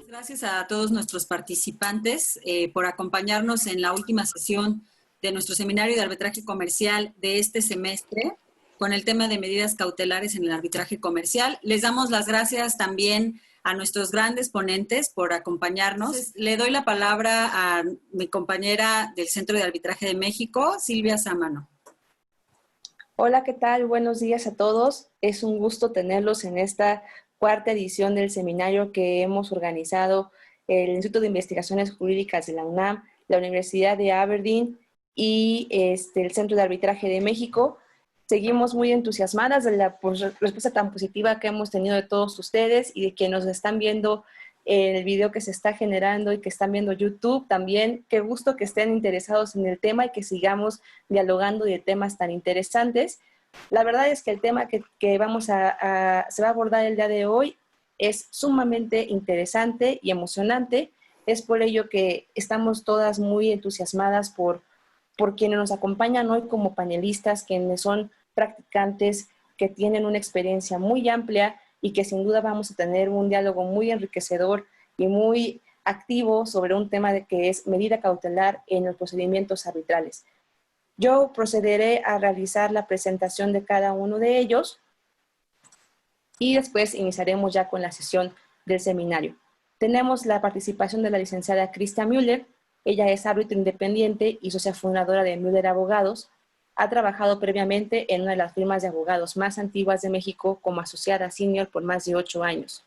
Gracias a todos nuestros participantes por acompañarnos en la última sesión de nuestro seminario de arbitraje comercial de este semestre con el tema de medidas cautelares en el arbitraje comercial. Les damos las gracias también a nuestros grandes ponentes por acompañarnos. Entonces, le doy la palabra a mi compañera del Centro de Arbitraje de México, Silvia Sámano. Hola, ¿qué tal? Buenos días a todos. Es un gusto tenerlos en esta cuarta edición del seminario que hemos organizado el Instituto de Investigaciones Jurídicas de la UNAM, la Universidad de Aberdeen y el Centro de Arbitraje de México. Seguimos muy entusiasmadas de la respuesta tan positiva que hemos tenido de todos ustedes y de quienes nos están viendo en el video que se está generando y que están viendo YouTube también. Qué gusto que estén interesados en el tema y que sigamos dialogando de temas tan interesantes. La verdad es que el tema que se va a abordar el día de hoy es sumamente interesante y emocionante. Es por ello que estamos todas muy entusiasmadas por quienes nos acompañan hoy como panelistas, quienes son practicantes, que tienen una experiencia muy amplia y que sin duda vamos a tener un diálogo muy enriquecedor y muy activo sobre un tema que es medida cautelar en los procedimientos arbitrales. Yo procederé a realizar la presentación de cada uno de ellos y después iniciaremos ya con la sesión del seminario. Tenemos la participación de la licenciada Christa Müller. Ella es árbitro independiente y socia fundadora de Müller Abogados. Ha trabajado previamente en una de las firmas de abogados más antiguas de México como asociada senior por más de 8 años.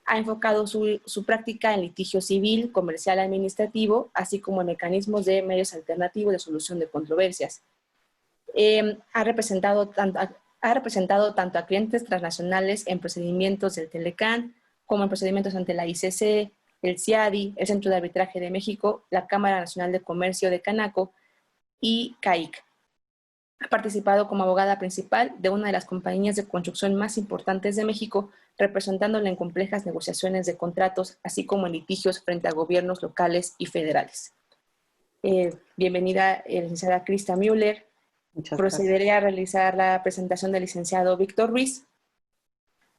Ha enfocado su práctica en litigio civil, comercial, administrativo, así como en mecanismos de medios alternativos de solución de controversias. Ha representado tanto a clientes transnacionales en procedimientos del Telecán, como en procedimientos ante la ICC, el CIADI, el Centro de Arbitraje de México, la Cámara Nacional de Comercio de Canaco y CAIC. Ha participado como abogada principal de una de las compañías de construcción más importantes de México, representándola en complejas negociaciones de contratos, así como en litigios frente a gobiernos locales y federales. Bienvenida, licenciada Christa Müller. Muchas Procederé gracias. a realizar la presentación del licenciado Víctor Ruiz.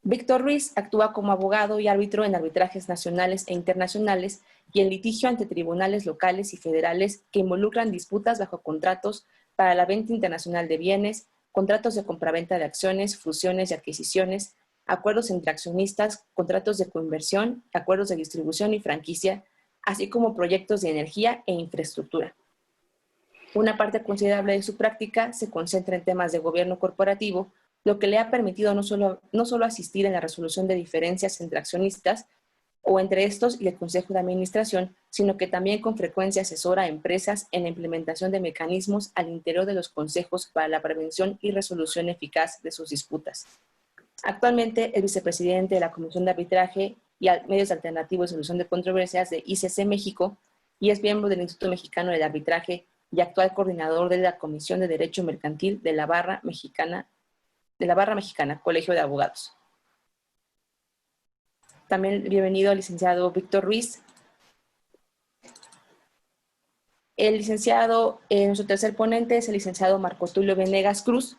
Víctor Ruiz actúa como abogado y árbitro en arbitrajes nacionales e internacionales y en litigio ante tribunales locales y federales que involucran disputas bajo contratos para la venta internacional de bienes, contratos de compraventa de acciones, fusiones y adquisiciones, acuerdos entre accionistas, contratos de coinversión, acuerdos de distribución y franquicia, así como proyectos de energía e infraestructura. Una parte considerable de su práctica se concentra en temas de gobierno corporativo, lo que le ha permitido no solo asistir en la resolución de diferencias entre accionistas o entre estos y el Consejo de Administración, sino que también con frecuencia asesora a empresas en la implementación de mecanismos al interior de los consejos para la prevención y resolución eficaz de sus disputas. Actualmente es vicepresidente de la Comisión de Arbitraje y Medios Alternativos de Solución de Controversias de ICC México y es miembro del Instituto Mexicano del Arbitraje y actual coordinador de la Comisión de Derecho Mercantil de la Barra Mexicana, Colegio de Abogados. También bienvenido al licenciado Víctor Ruiz. El licenciado, nuestro tercer ponente es el licenciado Marco Tulio Venegas Cruz.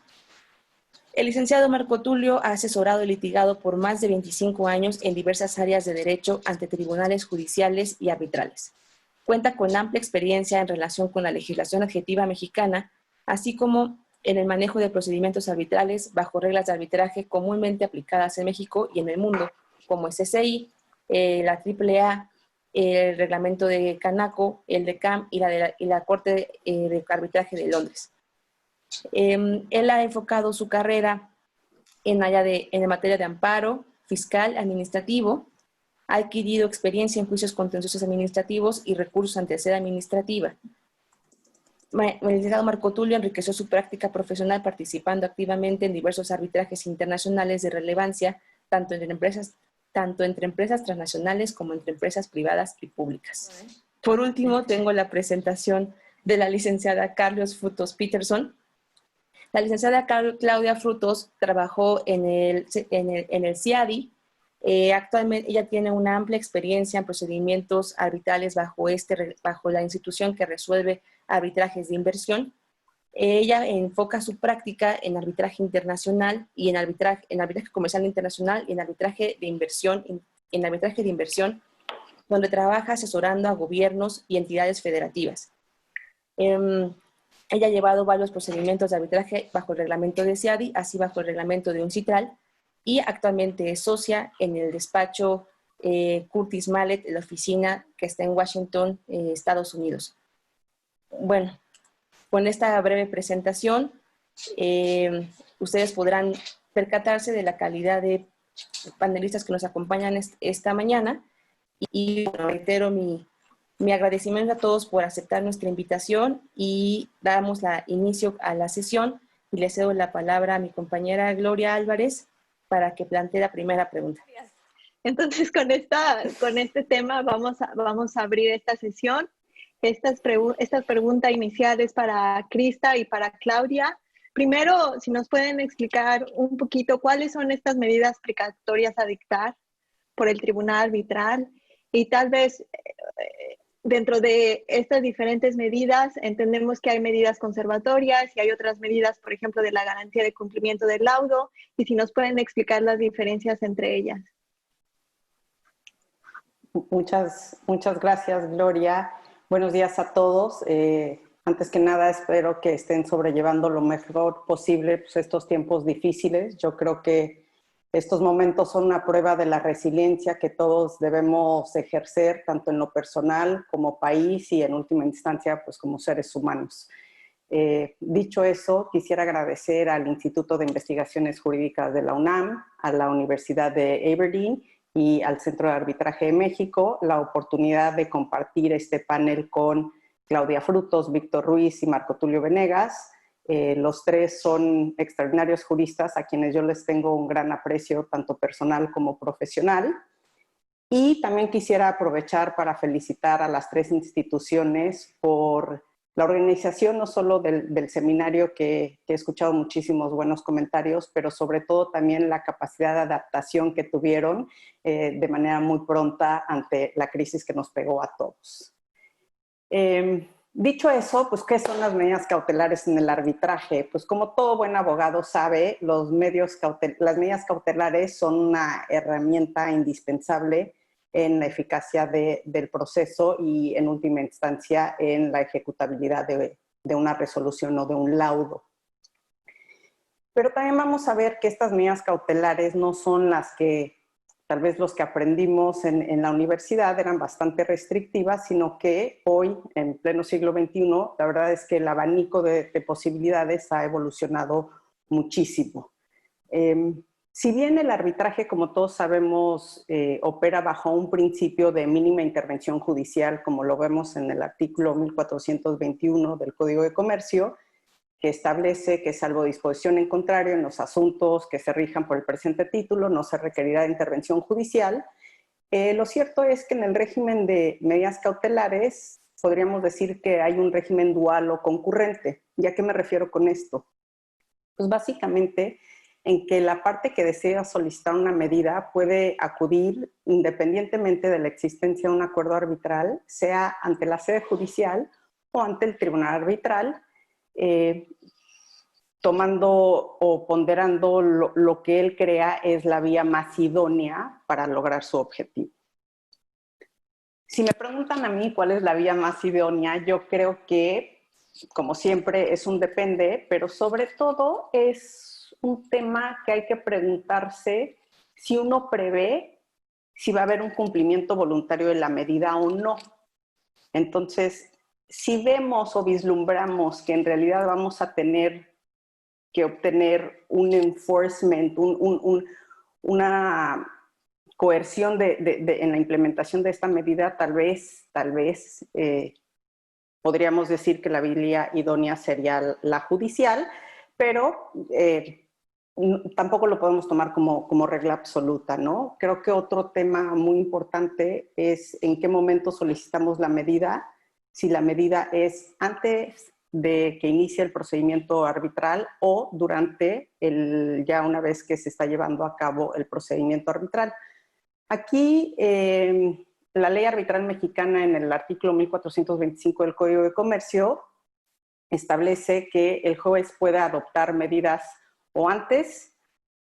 El licenciado Marco Tulio ha asesorado y litigado por más de 25 años en diversas áreas de derecho ante tribunales judiciales y arbitrales. Cuenta con amplia experiencia en relación con la legislación adjetiva mexicana, así como en el manejo de procedimientos arbitrales bajo reglas de arbitraje comúnmente aplicadas en México y en el mundo, como el CCI, la AAA, el reglamento de Canaco, el de CAM y la Corte de Arbitraje de Londres. Él ha enfocado su carrera en materia de amparo, fiscal, administrativo, ha adquirido experiencia en juicios contenciosos administrativos y recursos ante sede administrativa. El licenciado Marco Tulio enriqueció su práctica profesional participando activamente en diversos arbitrajes internacionales de relevancia, tanto entre empresas transnacionales como entre empresas privadas y públicas. Por último, tengo la presentación de la licenciada Carlos Frutos Peterson. La licenciada Claudia Frutos trabajó en el CIADI, Actualmente ella tiene una amplia experiencia en procedimientos arbitrales bajo la institución que resuelve arbitrajes de inversión. Ella enfoca su práctica en arbitraje internacional y en arbitraje comercial internacional y en arbitraje de inversión, donde trabaja asesorando a gobiernos y entidades federativas. Ella ha llevado varios procedimientos de arbitraje bajo el reglamento de SIADI, así bajo el reglamento de UNCITRAL, y actualmente es socia en el despacho Curtis Mallet, la oficina que está en Washington, Estados Unidos. Bueno, con esta breve presentación, ustedes podrán percatarse de la calidad de panelistas que nos acompañan esta mañana y reitero mi agradecimiento a todos por aceptar nuestra invitación y damos inicio a la sesión y le cedo la palabra a mi compañera Gloria Álvarez para que plantee la primera pregunta. Entonces, con este tema vamos a abrir esta sesión. Esta pregunta inicial es para Krista y para Claudia. Primero, si nos pueden explicar un poquito cuáles son estas medidas precautorias a dictar por el tribunal arbitral y tal vez dentro de estas diferentes medidas entendemos que hay medidas conservatorias y hay otras medidas, por ejemplo, de la garantía de cumplimiento del laudo, y si nos pueden explicar las diferencias entre ellas. Muchas gracias, Gloria. Buenos días a todos. Antes que nada, espero que estén sobrellevando lo mejor posible pues, estos tiempos difíciles. Yo creo que estos momentos son una prueba de la resiliencia que todos debemos ejercer, tanto en lo personal como país y en última instancia, pues como seres humanos. Dicho eso, quisiera agradecer al Instituto de Investigaciones Jurídicas de la UNAM, a la Universidad de Aberdeen y al Centro de Arbitraje de México la oportunidad de compartir este panel con Claudia Frutos, Víctor Ruiz y Marco Tulio Venegas. Los tres son extraordinarios juristas a quienes yo les tengo un gran aprecio, tanto personal como profesional. Y también quisiera aprovechar para felicitar a las tres instituciones por la organización no solo del seminario, que he escuchado muchísimos buenos comentarios, pero sobre todo también la capacidad de adaptación que tuvieron de manera muy pronta ante la crisis que nos pegó a todos. Dicho eso, pues, ¿qué son las medidas cautelares en el arbitraje? Pues como todo buen abogado sabe, las medidas cautelares son una herramienta indispensable en la eficacia del proceso y en última instancia en la ejecutabilidad de una resolución o de un laudo. Pero también vamos a ver que estas medidas cautelares no son las que tal vez los que aprendimos en la universidad eran bastante restrictivas, sino que hoy, en pleno siglo XXI, la verdad es que el abanico de posibilidades ha evolucionado muchísimo. Si bien el arbitraje, como todos sabemos, opera bajo un principio de mínima intervención judicial, como lo vemos en el artículo 1421 del Código de Comercio, que establece que salvo disposición en contrario en los asuntos que se rijan por el presente título, no se requerirá de intervención judicial. Lo cierto es que en el régimen de medidas cautelares podríamos decir que hay un régimen dual o concurrente. ¿Y a qué me refiero con esto? Pues básicamente en que la parte que desea solicitar una medida puede acudir independientemente de la existencia de un acuerdo arbitral, sea ante la sede judicial o ante el tribunal arbitral, tomando o ponderando lo que él crea es la vía más idónea para lograr su objetivo. Si me preguntan a mí cuál es la vía más idónea, yo creo que, como siempre, es un depende, pero sobre todo es un tema que hay que preguntarse si uno prevé si va a haber un cumplimiento voluntario de la medida o no. Entonces, si vemos o vislumbramos que en realidad vamos a tener que obtener un enforcement, una coerción en la implementación de esta medida, tal vez podríamos decir que la vía idónea sería la judicial, pero tampoco lo podemos tomar como regla absoluta, ¿no? Creo que otro tema muy importante es en qué momento solicitamos la medida, si la medida es antes de que inicie el procedimiento arbitral o durante ya una vez que se está llevando a cabo el procedimiento arbitral. Aquí, la ley arbitral mexicana en el artículo 1425 del Código de Comercio establece que el juez puede adoptar medidas o antes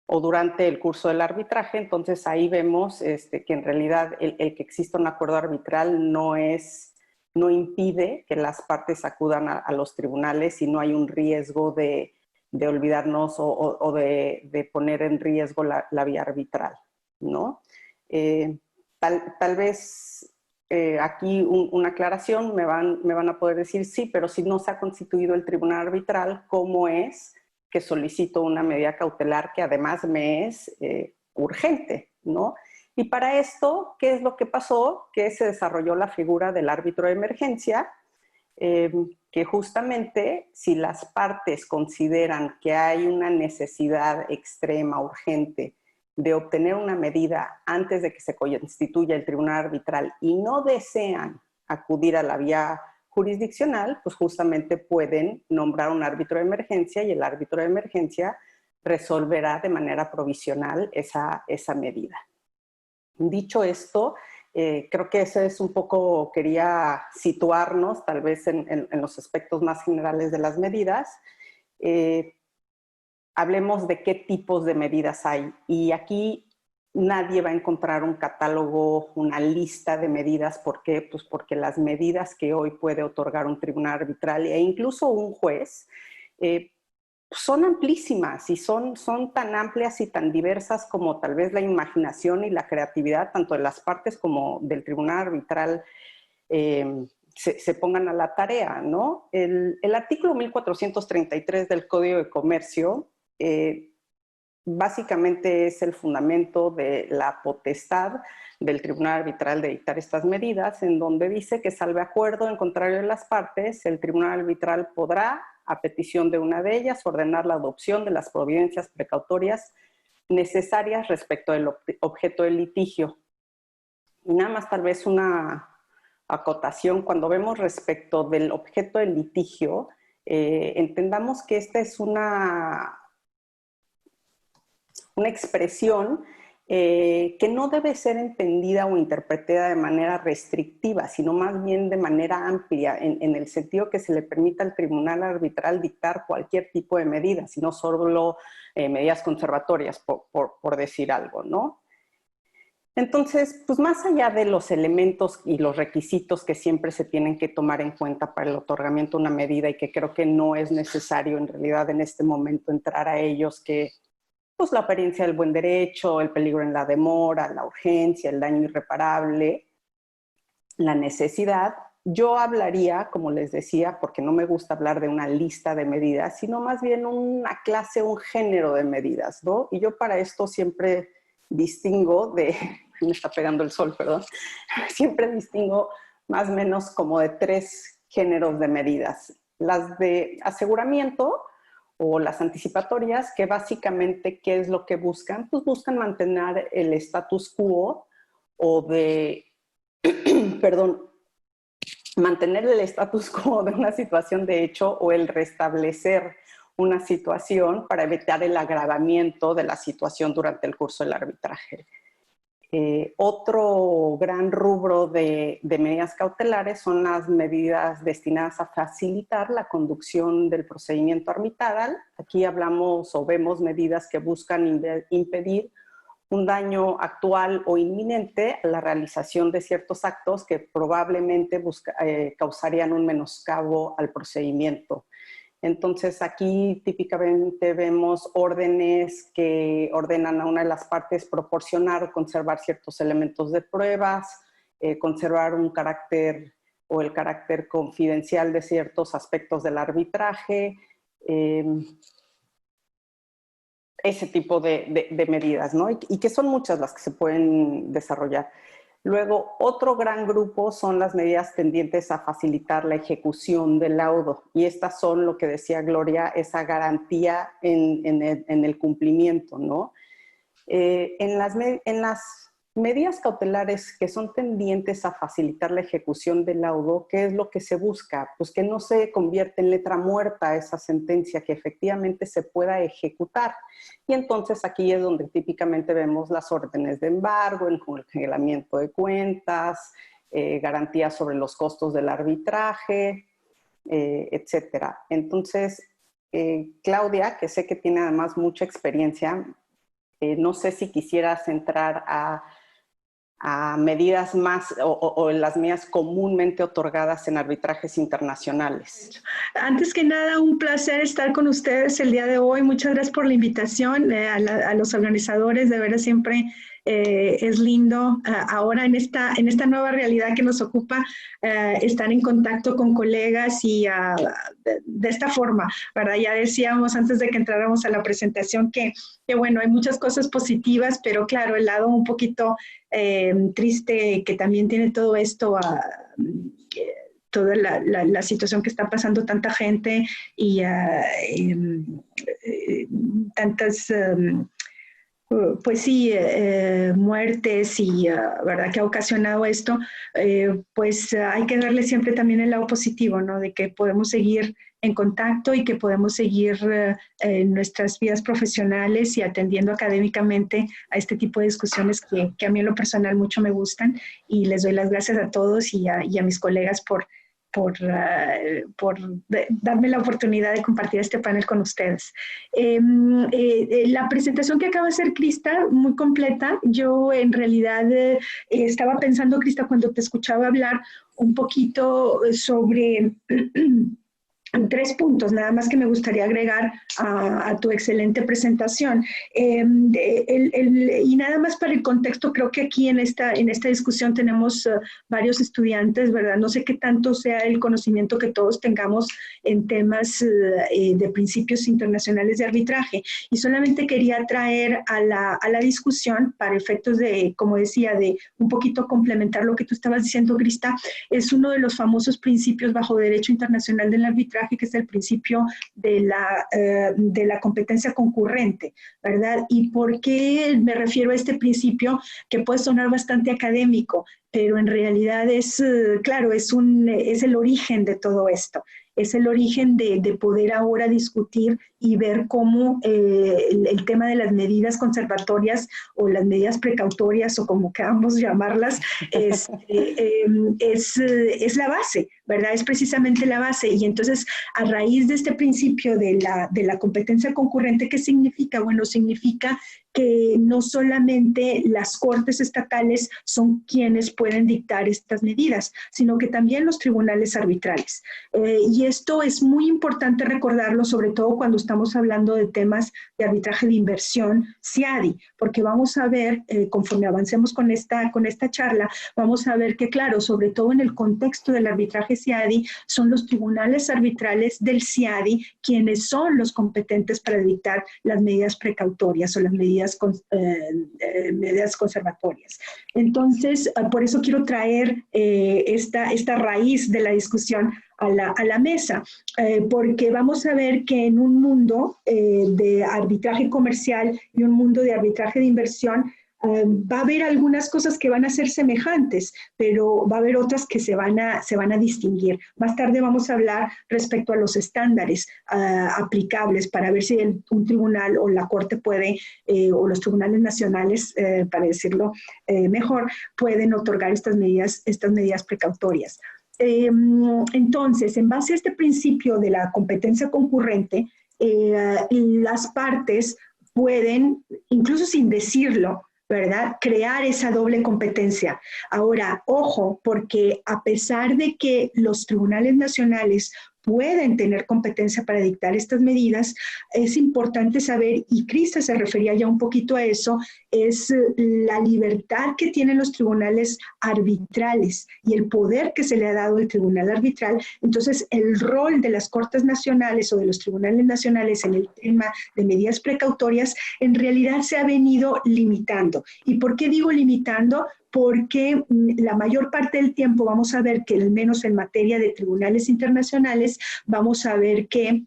o durante el curso del arbitraje. Entonces ahí vemos que en realidad el que exista un acuerdo arbitral no impide que las partes acudan a los tribunales y no hay un riesgo de olvidarnos o de poner en riesgo la vía arbitral, ¿no? Tal vez aquí una aclaración, me van a poder decir, sí, pero si no se ha constituido el tribunal arbitral, ¿cómo es que solicito una medida cautelar que además me es urgente, ¿no? Y para esto, ¿qué es lo que pasó? Que se desarrolló la figura del árbitro de emergencia, que justamente si las partes consideran que hay una necesidad extrema, urgente, de obtener una medida antes de que se constituya el tribunal arbitral y no desean acudir a la vía jurisdiccional, pues justamente pueden nombrar un árbitro de emergencia y el árbitro de emergencia resolverá de manera provisional esa medida. Dicho esto, creo que ese es un poco, quería situarnos tal vez en los aspectos más generales de las medidas. Hablemos de qué tipos de medidas hay. Y aquí nadie va a encontrar un catálogo, una lista de medidas. ¿Por qué? Pues porque las medidas que hoy puede otorgar un tribunal arbitral e incluso un juez son amplísimas y son tan amplias y tan diversas como tal vez la imaginación y la creatividad, tanto de las partes como del tribunal arbitral, se pongan a la tarea, ¿no? El artículo 1433 del Código de Comercio básicamente es el fundamento de la potestad del tribunal arbitral de dictar estas medidas, en donde dice que salvo acuerdo en contrario de las partes, el tribunal arbitral podrá, a petición de una de ellas, ordenar la adopción de las providencias precautorias necesarias respecto del objeto del litigio. Y nada más tal vez una acotación, cuando vemos respecto del objeto del litigio, entendamos que esta es una expresión que no debe ser entendida o interpretada de manera restrictiva, sino más bien de manera amplia, en el sentido que se le permita al tribunal arbitral dictar cualquier tipo de medida, sino solo medidas conservatorias, por decir algo, ¿no? Entonces, pues más allá de los elementos y los requisitos que siempre se tienen que tomar en cuenta para el otorgamiento de una medida y que creo que no es necesario en realidad en este momento entrar a ellos, que pues la apariencia del buen derecho, el peligro en la demora, la urgencia, el daño irreparable, la necesidad. Yo hablaría, como les decía, porque no me gusta hablar de una lista de medidas, sino más bien una clase, un género de medidas, ¿no? Y yo para esto siempre distingo me está pegando el sol, perdón, siempre distingo más o menos como de 3 géneros de medidas. Las de aseguramiento, o las anticipatorias, que básicamente, ¿qué es lo que buscan? Pues buscan mantener el status quo o mantener el status quo de una situación de hecho o el restablecer una situación para evitar el agravamiento de la situación durante el curso del arbitraje. Otro gran rubro de medidas cautelares son las medidas destinadas a facilitar la conducción del procedimiento arbitral. Aquí hablamos o vemos medidas que buscan impedir un daño actual o inminente a la realización de ciertos actos que probablemente causarían un menoscabo al procedimiento. Entonces aquí típicamente vemos órdenes que ordenan a una de las partes proporcionar o conservar ciertos elementos de pruebas, conservar un carácter o el carácter confidencial de ciertos aspectos del arbitraje, ese tipo de medidas, ¿no? Y que son muchas las que se pueden desarrollar. Luego, otro gran grupo son las medidas tendientes a facilitar la ejecución del laudo. Y estas son, lo que decía Gloria, esa garantía en el cumplimiento, ¿no? En las medidas cautelares que son tendientes a facilitar la ejecución del laudo, ¿qué es lo que se busca? Pues que no se convierta en letra muerta esa sentencia, que efectivamente se pueda ejecutar. Y entonces aquí es donde típicamente vemos las órdenes de embargo, el congelamiento de cuentas, garantías sobre los costos del arbitraje, etcétera. Entonces, Claudia, que sé que tiene además mucha experiencia, no sé si quisieras entrar a medidas más o las medidas comúnmente otorgadas en arbitrajes internacionales. Antes que nada, un placer estar con ustedes el día de hoy. Muchas gracias por la invitación a los organizadores. De veras siempre es lindo ahora en esta nueva realidad que nos ocupa estar en contacto con colegas y de esta forma, ¿verdad? Ya decíamos antes de que entráramos a la presentación que bueno, hay muchas cosas positivas, pero claro, el lado un poquito triste que también tiene todo esto, toda la situación que está pasando tanta gente y tantas... pues sí, muertes y verdad que ha ocasionado esto, pues hay que darle siempre también el lado positivo, ¿no? De que podemos seguir en contacto y que podemos seguir nuestras vidas profesionales y atendiendo académicamente a este tipo de discusiones que a mí en lo personal mucho me gustan, y les doy las gracias a todos y a mis colegas por darme la oportunidad de compartir este panel con ustedes. La presentación que acaba de hacer Krista, muy completa. Yo en realidad estaba pensando, Krista, cuando te escuchaba hablar un poquito sobre... 3 puntos, nada más que me gustaría agregar a tu excelente presentación. Y nada más para el contexto, creo que aquí en esta discusión tenemos varios estudiantes, ¿verdad? No sé qué tanto sea el conocimiento que todos tengamos en temas de principios internacionales de arbitraje. Y solamente quería traer a la discusión, para efectos de, como decía, de un poquito complementar lo que tú estabas diciendo, Krista, es uno de los famosos principios bajo derecho internacional del arbitraje, que es el principio de la competencia concurrente, ¿verdad? ¿Y por qué me refiero a este principio que puede sonar bastante académico, pero en realidad es, claro, es el origen de todo esto? Es el origen de poder ahora discutir y ver cómo el tema de las medidas conservatorias o las medidas precautorias o como queramos llamarlas es la base, ¿verdad? Es precisamente la base. Y entonces, a raíz de este principio de la competencia concurrente, ¿qué significa? Bueno, significa que no solamente las cortes estatales son quienes pueden dictar estas medidas, sino que también los tribunales arbitrales. Y esto es muy importante recordarlo, sobre todo cuando estamos hablando de temas de arbitraje de inversión, CIADI, porque vamos a ver, conforme avancemos con esta charla, vamos a ver que, claro, sobre todo en el contexto del arbitraje CIADI, son los tribunales arbitrales del CIADI quienes son los competentes para dictar las medidas precautorias o las medidas conservatorias. Entonces, por eso quiero traer esta raíz de la discusión a la mesa, porque vamos a ver que en un mundo de arbitraje comercial y un mundo de arbitraje de inversión, va a haber algunas cosas que van a ser semejantes, pero va a haber otras que se van a distinguir. Más tarde vamos a hablar respecto a los estándares aplicables para ver si un tribunal o la corte puede, o los tribunales nacionales, para decirlo mejor, pueden otorgar estas medidas precautorias. Entonces, en base a este principio de la competencia concurrente, las partes pueden, incluso sin decirlo, ¿verdad?, crear esa doble competencia. Ahora, ojo, porque a pesar de que los tribunales nacionales pueden tener competencia para dictar estas medidas, es importante saber, y Krista se refería ya un poquito a eso, es la libertad que tienen los tribunales arbitrales y el poder que se le ha dado al tribunal arbitral. Entonces, el rol de las cortes nacionales o de los tribunales nacionales en el tema de medidas precautorias en realidad se ha venido limitando. ¿Y por qué digo limitando? Porque la mayor parte del tiempo vamos a ver que, al menos en materia de tribunales internacionales, vamos a ver que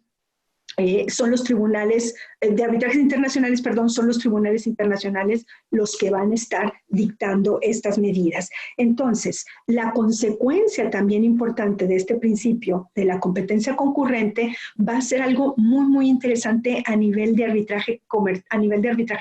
son los tribunales de arbitrajes internacionales, perdón, son los tribunales internacionales los que van a estar dictando estas medidas. Entonces, la consecuencia también importante de este principio de la competencia concurrente va a ser algo muy, muy interesante a nivel de arbitraje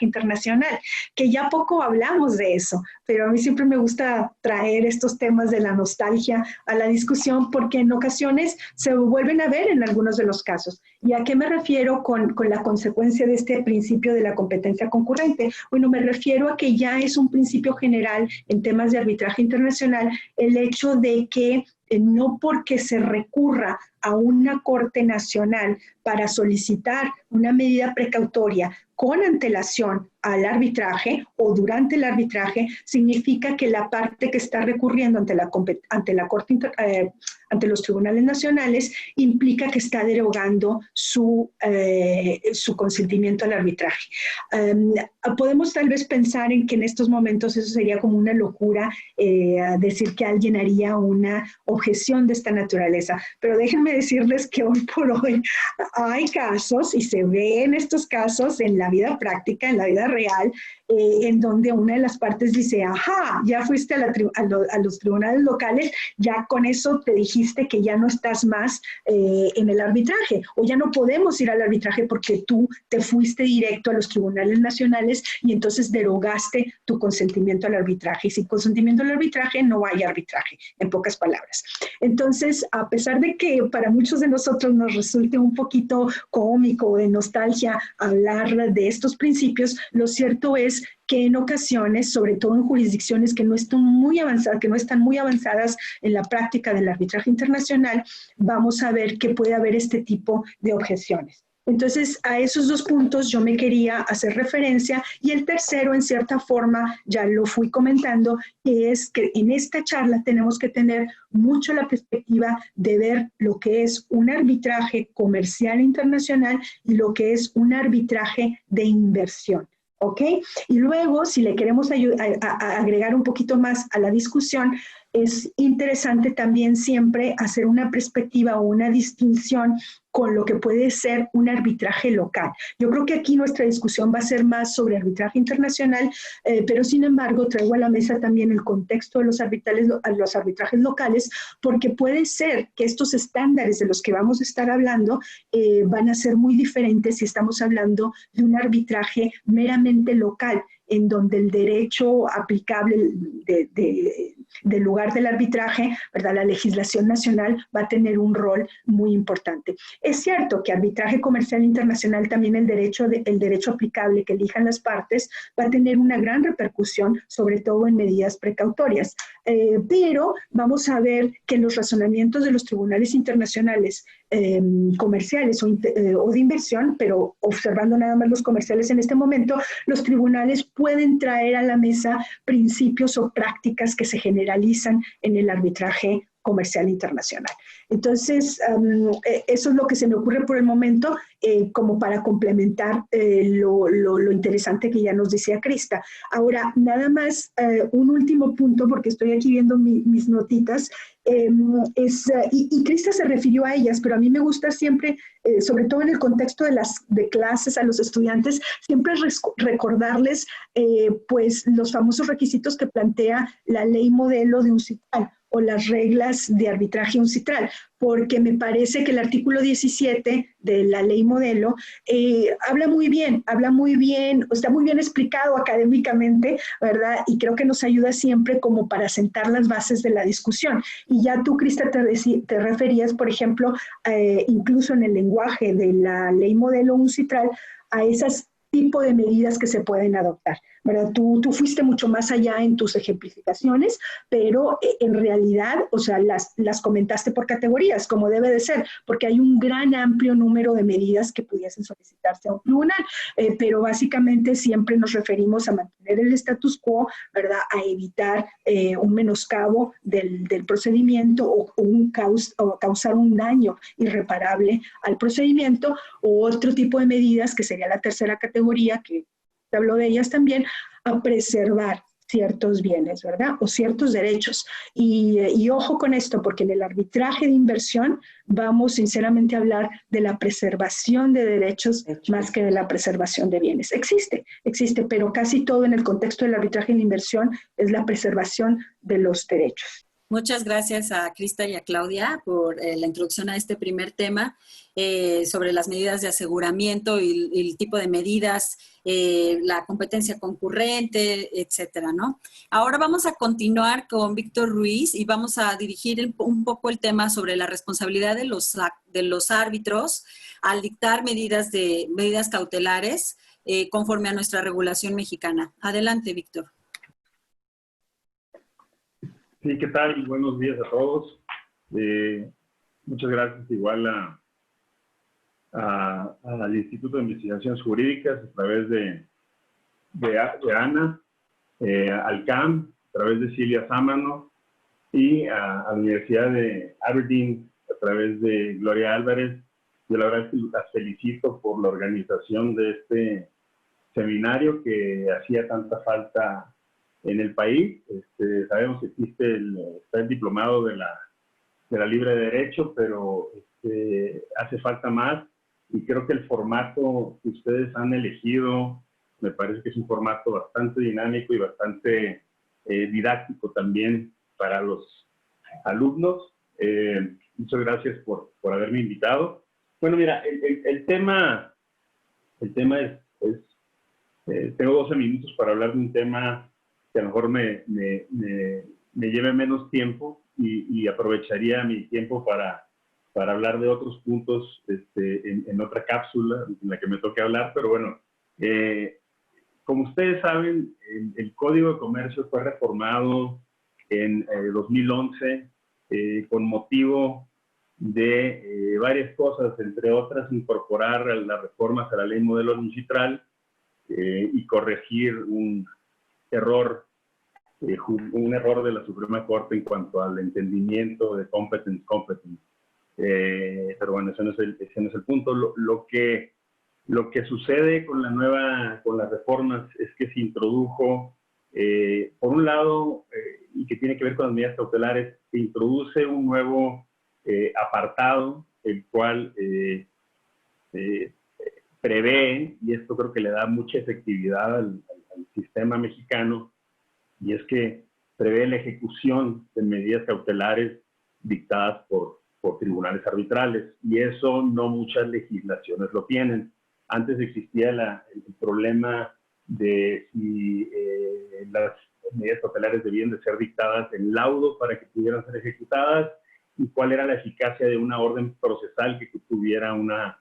internacional, que ya poco hablamos de eso, pero a mí siempre me gusta traer estos temas de la nostalgia a la discusión porque en ocasiones se vuelven a ver en algunos de los casos. ¿Y a qué me refiero con la consecuencia de este principio de la competencia concurrente? Bueno, me refiero a que ya es un principio general en temas de arbitraje internacional el hecho de que no porque se recurra a una corte nacional para solicitar una medida precautoria con antelación al arbitraje o durante el arbitraje, significa que la parte que está recurriendo ante los tribunales nacionales implica que está derogando su consentimiento al arbitraje. Podemos tal vez pensar en que en estos momentos eso sería como una locura, decir que alguien haría una objeción de esta naturaleza, pero déjenme decirles que hoy por hoy hay casos, y se ven estos casos en la vida práctica, en la vida real, en donde una de las partes dice, ajá, ya fuiste a los tribunales locales, ya con eso te dijiste que ya no estás más en el arbitraje, o ya no podemos ir al arbitraje porque tú te fuiste directo a los tribunales nacionales y entonces derogaste tu consentimiento al arbitraje. Y sin consentimiento al arbitraje no hay arbitraje, en pocas palabras. Entonces, a pesar de que para muchos de nosotros nos resulte un poquito cómico o de nostalgia hablar de estos principios, lo cierto es que en ocasiones, sobre todo en jurisdicciones que no están muy avanzadas en la práctica del arbitraje internacional, vamos a ver que puede haber este tipo de objeciones. Entonces, a esos dos puntos yo me quería hacer referencia, y el tercero, en cierta forma, ya lo fui comentando, que es que en esta charla tenemos que tener mucho la perspectiva de ver lo que es un arbitraje comercial internacional y lo que es un arbitraje de inversión. ¿Ok? Y luego, si le queremos agregar un poquito más a la discusión, es interesante también siempre hacer una perspectiva o una distinción con lo que puede ser un arbitraje local. Yo creo que aquí nuestra discusión va a ser más sobre arbitraje internacional, pero sin embargo traigo a la mesa también el contexto de los arbitrajes locales, porque puede ser que estos estándares de los que vamos a estar hablando van a ser muy diferentes si estamos hablando de un arbitraje meramente local, en donde el derecho aplicable del lugar del arbitraje, ¿verdad?, la legislación nacional va a tener un rol muy importante. Es cierto que arbitraje comercial internacional también el derecho aplicable que elijan las partes va a tener una gran repercusión, sobre todo en medidas precautorias. Pero vamos a ver que los razonamientos de los tribunales internacionales comerciales o de inversión, pero observando nada más los comerciales en este momento, los tribunales pueden traer a la mesa principios o prácticas que se generalizan en el arbitraje comercial internacional. Entonces, eso es lo que se me ocurre por el momento, como para complementar lo interesante que ya nos decía Krista. Ahora, nada más un último punto, porque estoy aquí viendo mis notitas, y Krista se refirió a ellas, pero a mí me gusta siempre, sobre todo en el contexto de clases a los estudiantes, siempre recordarles pues los famosos requisitos que plantea la ley modelo de UNCITRAL o las reglas de arbitraje UNCITRAL, porque me parece que el artículo 17 de la ley modelo habla muy bien, está muy bien explicado académicamente, ¿verdad? Y creo que nos ayuda siempre como para sentar las bases de la discusión. Y ya tú, Krista, te referías, por ejemplo, incluso en el lenguaje de la ley modelo UNCITRAL, a esas tipo de medidas que se pueden adoptar, ¿verdad? Tú fuiste mucho más allá en tus ejemplificaciones, pero en realidad, o sea, las comentaste por categorías, como debe de ser, porque hay un gran amplio número de medidas que pudiesen solicitarse a un tribunal, pero básicamente siempre nos referimos a mantener el status quo, ¿verdad? A evitar un menoscabo del procedimiento o causar un daño irreparable al procedimiento, o otro tipo de medidas que sería la tercera categoría, que habló de ellas también, a preservar ciertos bienes, ¿verdad? O ciertos derechos. Y ojo con esto, porque en el arbitraje de inversión vamos sinceramente a hablar de la preservación de derechos más que de la preservación de bienes. Existe, pero casi todo en el contexto del arbitraje de inversión es la preservación de los derechos. Muchas gracias a Crista y a Claudia por la introducción a este primer tema sobre las medidas de aseguramiento y el tipo de medidas, la competencia concurrente, etcétera, ¿no? Ahora vamos a continuar con Víctor Ruiz y vamos a dirigir un poco el tema sobre la responsabilidad de los árbitros al dictar medidas cautelares conforme a nuestra regulación mexicana. Adelante, Víctor. Sí, ¿qué tal? Buenos días a todos. Muchas gracias igual al Instituto de Investigaciones Jurídicas a través de Ana, al CAM, a través de Silvia Sámano y a la Universidad de Aberdeen a través de Gloria Álvarez. Yo la verdad es que las felicito por la organización de este seminario que hacía tanta falta en el país. Sabemos que existe está el diplomado de la Libre Derecho, pero hace falta más, y creo que el formato que ustedes han elegido me parece que es un formato bastante dinámico y bastante didáctico también para los alumnos. Muchas gracias por haberme invitado. Bueno, mira, el tema es tengo 12 minutos para hablar de un tema que a lo mejor me lleve menos tiempo y aprovecharía mi tiempo para hablar de otros puntos en otra cápsula en la que me toque hablar. Pero bueno, como ustedes saben, el Código de Comercio fue reformado en 2011 con motivo de varias cosas, entre otras incorporar las reformas a la Ley Modelo Municipal y corregir un error de la Suprema Corte en cuanto al entendimiento de competence. Pero bueno, ese no es el punto. Lo que sucede con las reformas es que se introdujo, por un lado, y que tiene que ver con las medidas cautelares, se introduce un nuevo apartado, el cual prevé, y esto creo que le da mucha efectividad al sistema mexicano, y es que prevé la ejecución de medidas cautelares dictadas por tribunales arbitrales, y eso no muchas legislaciones lo tienen. Antes existía el problema de si las medidas cautelares debían de ser dictadas en laudo para que pudieran ser ejecutadas, y cuál era la eficacia de una orden procesal que tuviera una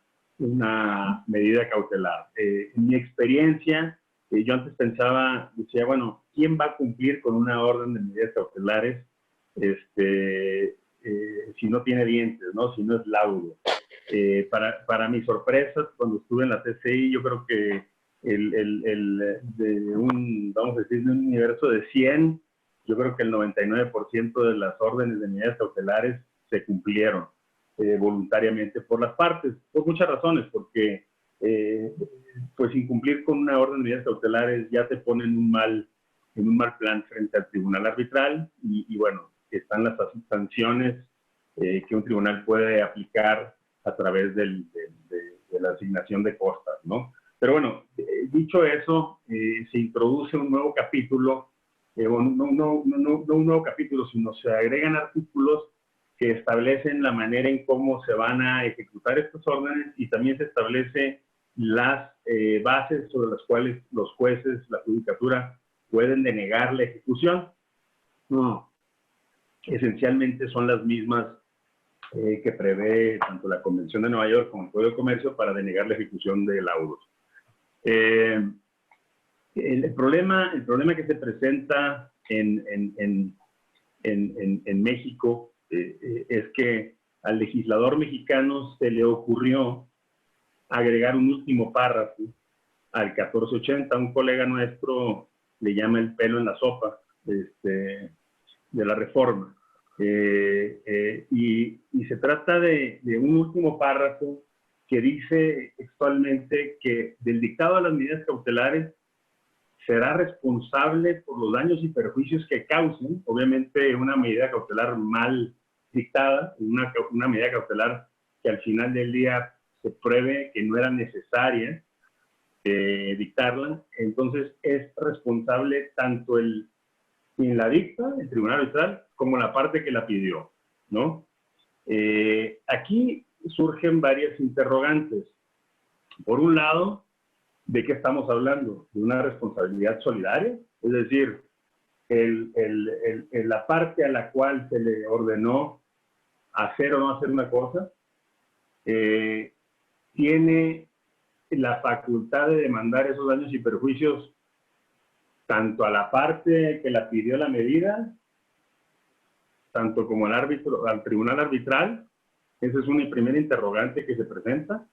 medida cautelar. En mi experiencia, yo antes decía, bueno, ¿quién va a cumplir con una orden de medidas cautelares si no tiene dientes, ¿no? Si no es laudo? Para mi sorpresa, cuando estuve en la CCI, yo creo que vamos a decir, de un universo de 100, yo creo que el 99% de las órdenes de medidas cautelares se cumplieron voluntariamente por las partes, por muchas razones, porque pues incumplir con una orden de medidas cautelares ya te pone en un mal plan frente al tribunal arbitral, y bueno, están las sanciones que un tribunal puede aplicar a través de la asignación de costas, ¿no? Pero bueno, dicho eso, se introduce un nuevo capítulo, no un nuevo capítulo, sino se agregan artículos que establecen la manera en cómo se van a ejecutar estas órdenes, y también se establece las bases sobre las cuales los jueces, la judicatura, pueden denegar la ejecución. Esencialmente son las mismas que prevé tanto la Convención de Nueva York como el Código de Comercio para denegar la ejecución de laudos. El problema que se presenta en México es que al legislador mexicano se le ocurrió agregar un último párrafo al 1480. Un colega nuestro le llama el pelo en la sopa de la reforma. Y se trata de un último párrafo que dice textualmente que del dictado a las medidas cautelares será responsable por los daños y perjuicios que causen, obviamente una medida cautelar mal dictada, una medida cautelar que al final del día se pruebe que no era necesaria dictarla, entonces es responsable tanto quien la dicta, el tribunal arbitral, como la parte que la pidió, ¿no? Aquí surgen varias interrogantes. Por un lado, ¿de qué estamos hablando? ¿De una responsabilidad solidaria? Es decir, la parte a la cual se le ordenó hacer o no hacer una cosa, tiene la facultad de demandar esos daños y perjuicios tanto a la parte que la pidió la medida, tanto como al árbitro, al tribunal arbitral. Ese es un primer interrogante que se presenta.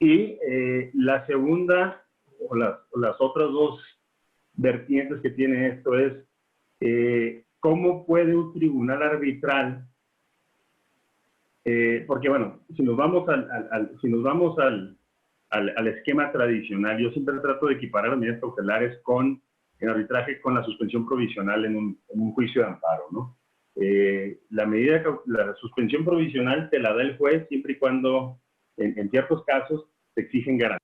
Y la segunda, o las otras dos vertientes que tiene esto es cómo puede un tribunal arbitral, porque bueno, si nos vamos al esquema tradicional, yo siempre trato de equiparar las medidas cautelares en arbitraje con la suspensión provisional en un juicio de amparo, ¿no? La suspensión provisional te la da el juez siempre y cuando, en ciertos casos, se exigen garantías.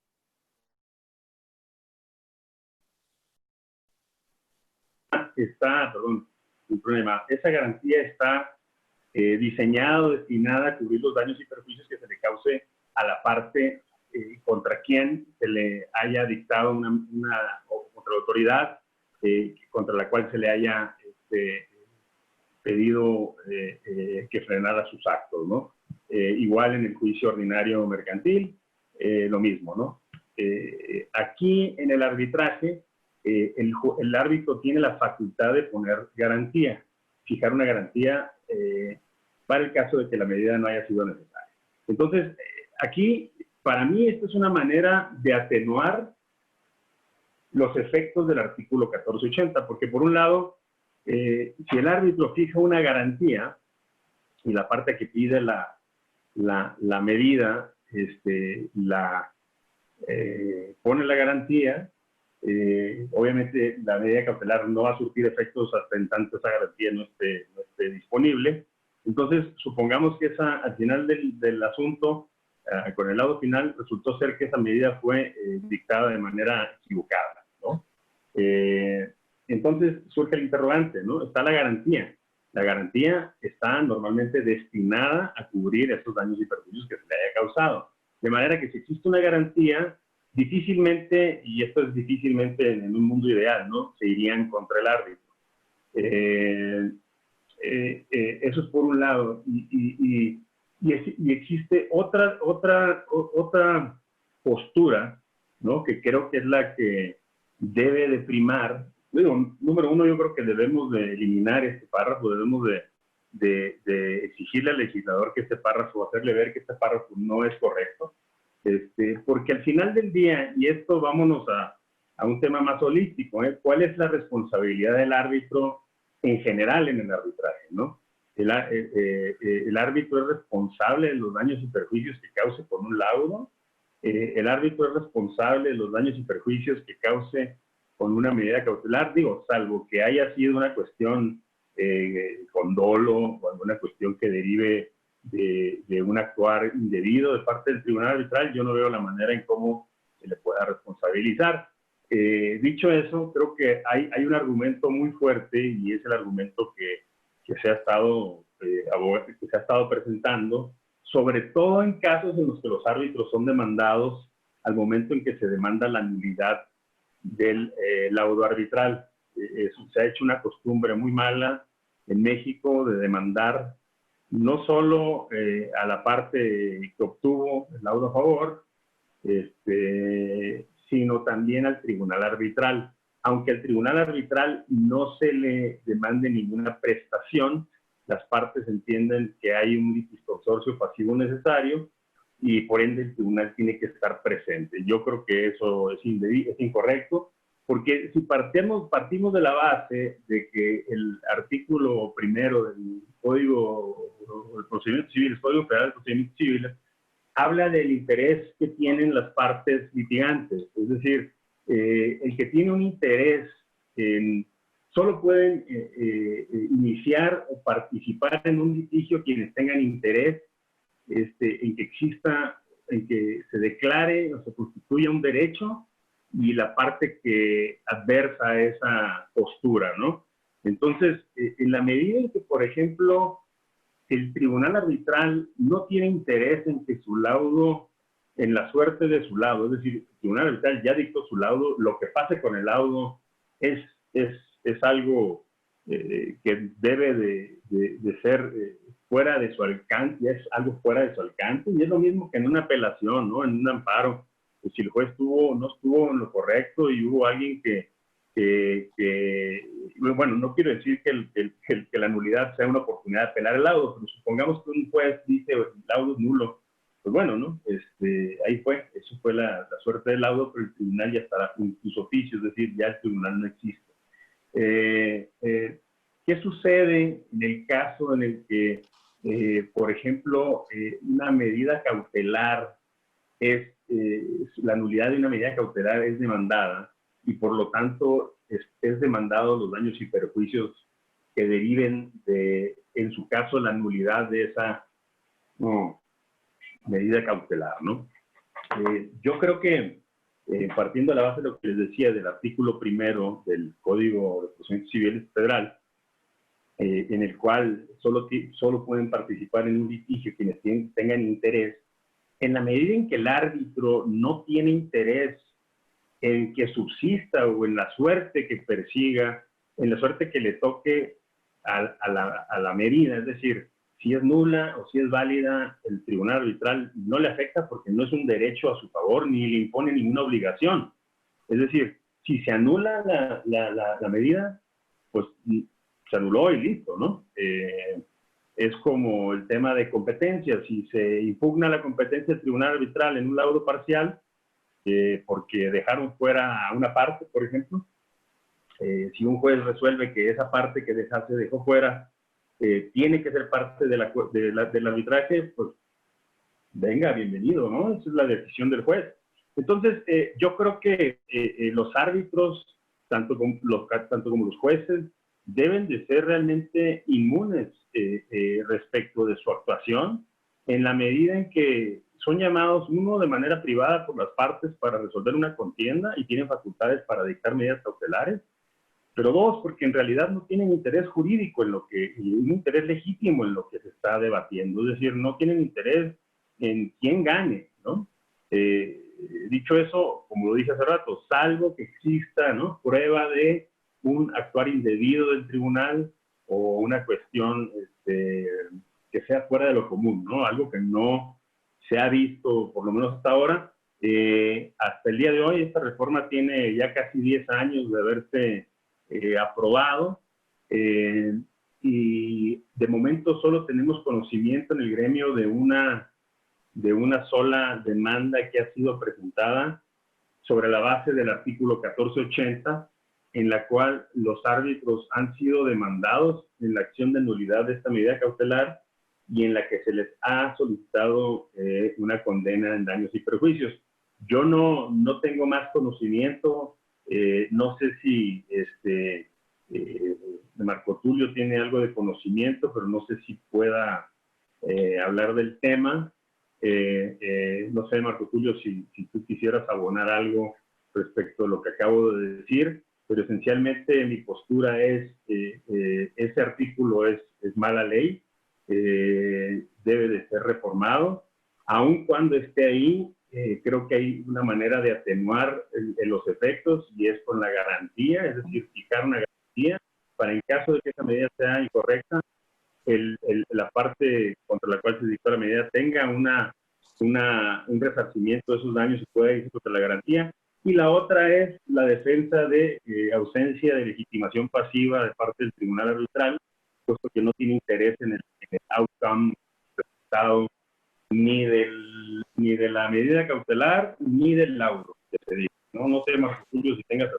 Un problema. Esa garantía está diseñada o destinada a cubrir los daños y perjuicios que se le cause a la parte contra quien se le haya dictado o contra la autoridad contra la cual se le haya pedido que frenara sus actos, ¿no? Igual en el juicio ordinario mercantil, lo mismo, ¿no? Aquí en el arbitraje, el árbitro tiene la facultad de poner garantía, fijar una garantía para el caso de que la medida no haya sido necesaria. Entonces, aquí, para mí, esta es una manera de atenuar los efectos del artículo 1480, porque por un lado, si el árbitro fija una garantía y la parte que pide la medida pone la garantía, obviamente la medida cautelar no va a surtir efectos hasta en tanto esa garantía no esté disponible. Entonces, supongamos que al final del asunto, con el lado final, resultó ser que esa medida fue dictada de manera equivocada, ¿no? Entonces surge el interrogante, ¿no? Está la garantía. La garantía está normalmente destinada a cubrir esos daños y perjuicios que se le haya causado. De manera que si existe una garantía, difícilmente, y esto es difícilmente en un mundo ideal, ¿no? Se irían contra el árbitro. Eso es por un lado. Y existe otra postura, ¿no? Que creo que es la que debe de primar. Digo, número uno, yo creo que debemos de eliminar este párrafo, debemos de exigirle al legislador que este párrafo, hacerle ver que este párrafo no es correcto, porque al final del día, y esto vámonos a un tema más holístico, ¿cuál es la responsabilidad del árbitro en general en el arbitraje, ¿no? El árbitro es responsable de los daños y perjuicios que cause por un laudo, el árbitro es responsable de los daños y perjuicios que cause con una medida cautelar, digo, salvo que haya sido una cuestión con dolo o alguna cuestión que derive de un actuar indebido de parte del tribunal arbitral, yo no veo la manera en cómo se le pueda responsabilizar. Dicho eso, creo que hay un argumento muy fuerte y es el argumento que se ha estado presentando, sobre todo en casos en los que los árbitros son demandados al momento en que se demanda la nulidad del laudo arbitral. Se ha hecho una costumbre muy mala en México de demandar no solo a la parte que obtuvo el laudo a favor, sino también al tribunal arbitral. Aunque al tribunal arbitral no se le demande ninguna prestación, las partes entienden que hay un litisconsorcio pasivo necesario y por ende el tribunal tiene que estar presente. Yo creo que eso es incorrecto, porque si partimos de la base de que el artículo primero del Código de Procedimientos Civiles, Código Federal de Procedimientos Civiles, habla del interés que tienen las partes litigantes, es decir, el que tiene un interés solo pueden iniciar o participar en un litigio quienes tengan interés en que exista, en que se declare o se constituya un derecho y la parte que adversa a esa postura, ¿no? Entonces, en la medida en que, por ejemplo, el tribunal arbitral no tiene interés en que su laudo, en la suerte de su laudo, es decir, el tribunal arbitral ya dictó su laudo, lo que pase con el laudo es algo que debe de ser fuera de su alcance, ya es algo fuera de su alcance, y es lo mismo que en una apelación, ¿no? En un amparo, pues si el juez no estuvo en lo correcto y hubo alguien bueno, no quiero decir que la nulidad sea una oportunidad de apelar el laudo, pero supongamos que un juez dice el laudo es nulo, pues bueno, ¿no? Ahí fue, eso fue la suerte del laudo, pero el tribunal ya estará con sus oficios, es decir, ya el tribunal no existe. ¿Qué sucede en el caso en el que, por ejemplo, una medida cautelar la nulidad de una medida cautelar es demandada y por lo tanto es demandado los daños y perjuicios que deriven de, en su caso, la nulidad de esa medida cautelar, ¿no? Yo creo que partiendo de la base de lo que les decía del artículo 1 del Código de Procedimientos Civiles Federal, en el cual solo pueden participar en un litigio quienes tengan interés, en la medida en que el árbitro no tiene interés en que subsista o en la suerte que persiga, en la suerte que le toque a la medida, es decir, si es nula o si es válida, el tribunal arbitral no le afecta porque no es un derecho a su favor ni le impone ninguna obligación. Es decir, si se anula la medida, pues se anuló y listo, ¿no? Es como el tema de competencia. Si se impugna la competencia del tribunal arbitral en un laudo parcial, porque dejaron fuera a una parte, por ejemplo, si un juez resuelve que esa parte que se dejó fuera tiene que ser parte del arbitraje, pues venga, bienvenido, ¿no? Esa es la decisión del juez. Entonces, yo creo que los árbitros, tanto como los jueces, deben de ser realmente inmunes respecto de su actuación, en la medida en que son llamados, uno, de manera privada por las partes para resolver una contienda y tienen facultades para dictar medidas cautelares, pero dos, porque en realidad no tienen interés jurídico un interés legítimo en lo que se está debatiendo, es decir, no tienen interés en quién gane, ¿no? Dicho eso, como lo dije hace rato, salvo que exista, ¿no?, prueba de un actuar indebido del tribunal o una cuestión que sea fuera de lo común, ¿no? Algo que no se ha visto, por lo menos hasta ahora. Hasta el día de hoy, esta reforma tiene ya casi 10 años de haberse aprobado y de momento solo tenemos conocimiento en el gremio de una sola demanda que ha sido presentada sobre la base del artículo 1480, en la cual los árbitros han sido demandados en la acción de nulidad de esta medida cautelar y en la que se les ha solicitado una condena en daños y perjuicios. Yo no tengo más conocimiento, no sé si Marco Tulio tiene algo de conocimiento, pero no sé si pueda hablar del tema. No sé, Marco Tulio, si tú quisieras abonar algo respecto a lo que acabo de decir, pero esencialmente mi postura es ese artículo es mala ley, debe de ser reformado, aun cuando esté ahí. Creo que hay una manera de atenuar los efectos y es con la garantía, es decir, fijar una garantía para, en caso de que esa medida sea incorrecta, la parte contra la cual se dictó la medida tenga un resarcimiento de esos daños y pueda irse contra la garantía. Y la otra es la defensa de ausencia de legitimación pasiva de parte del tribunal arbitral, puesto que no tiene interés en el outcome, resultado, ni de la medida cautelar, ni del laudo que se dice. No sé, Marco Tulio, si tengas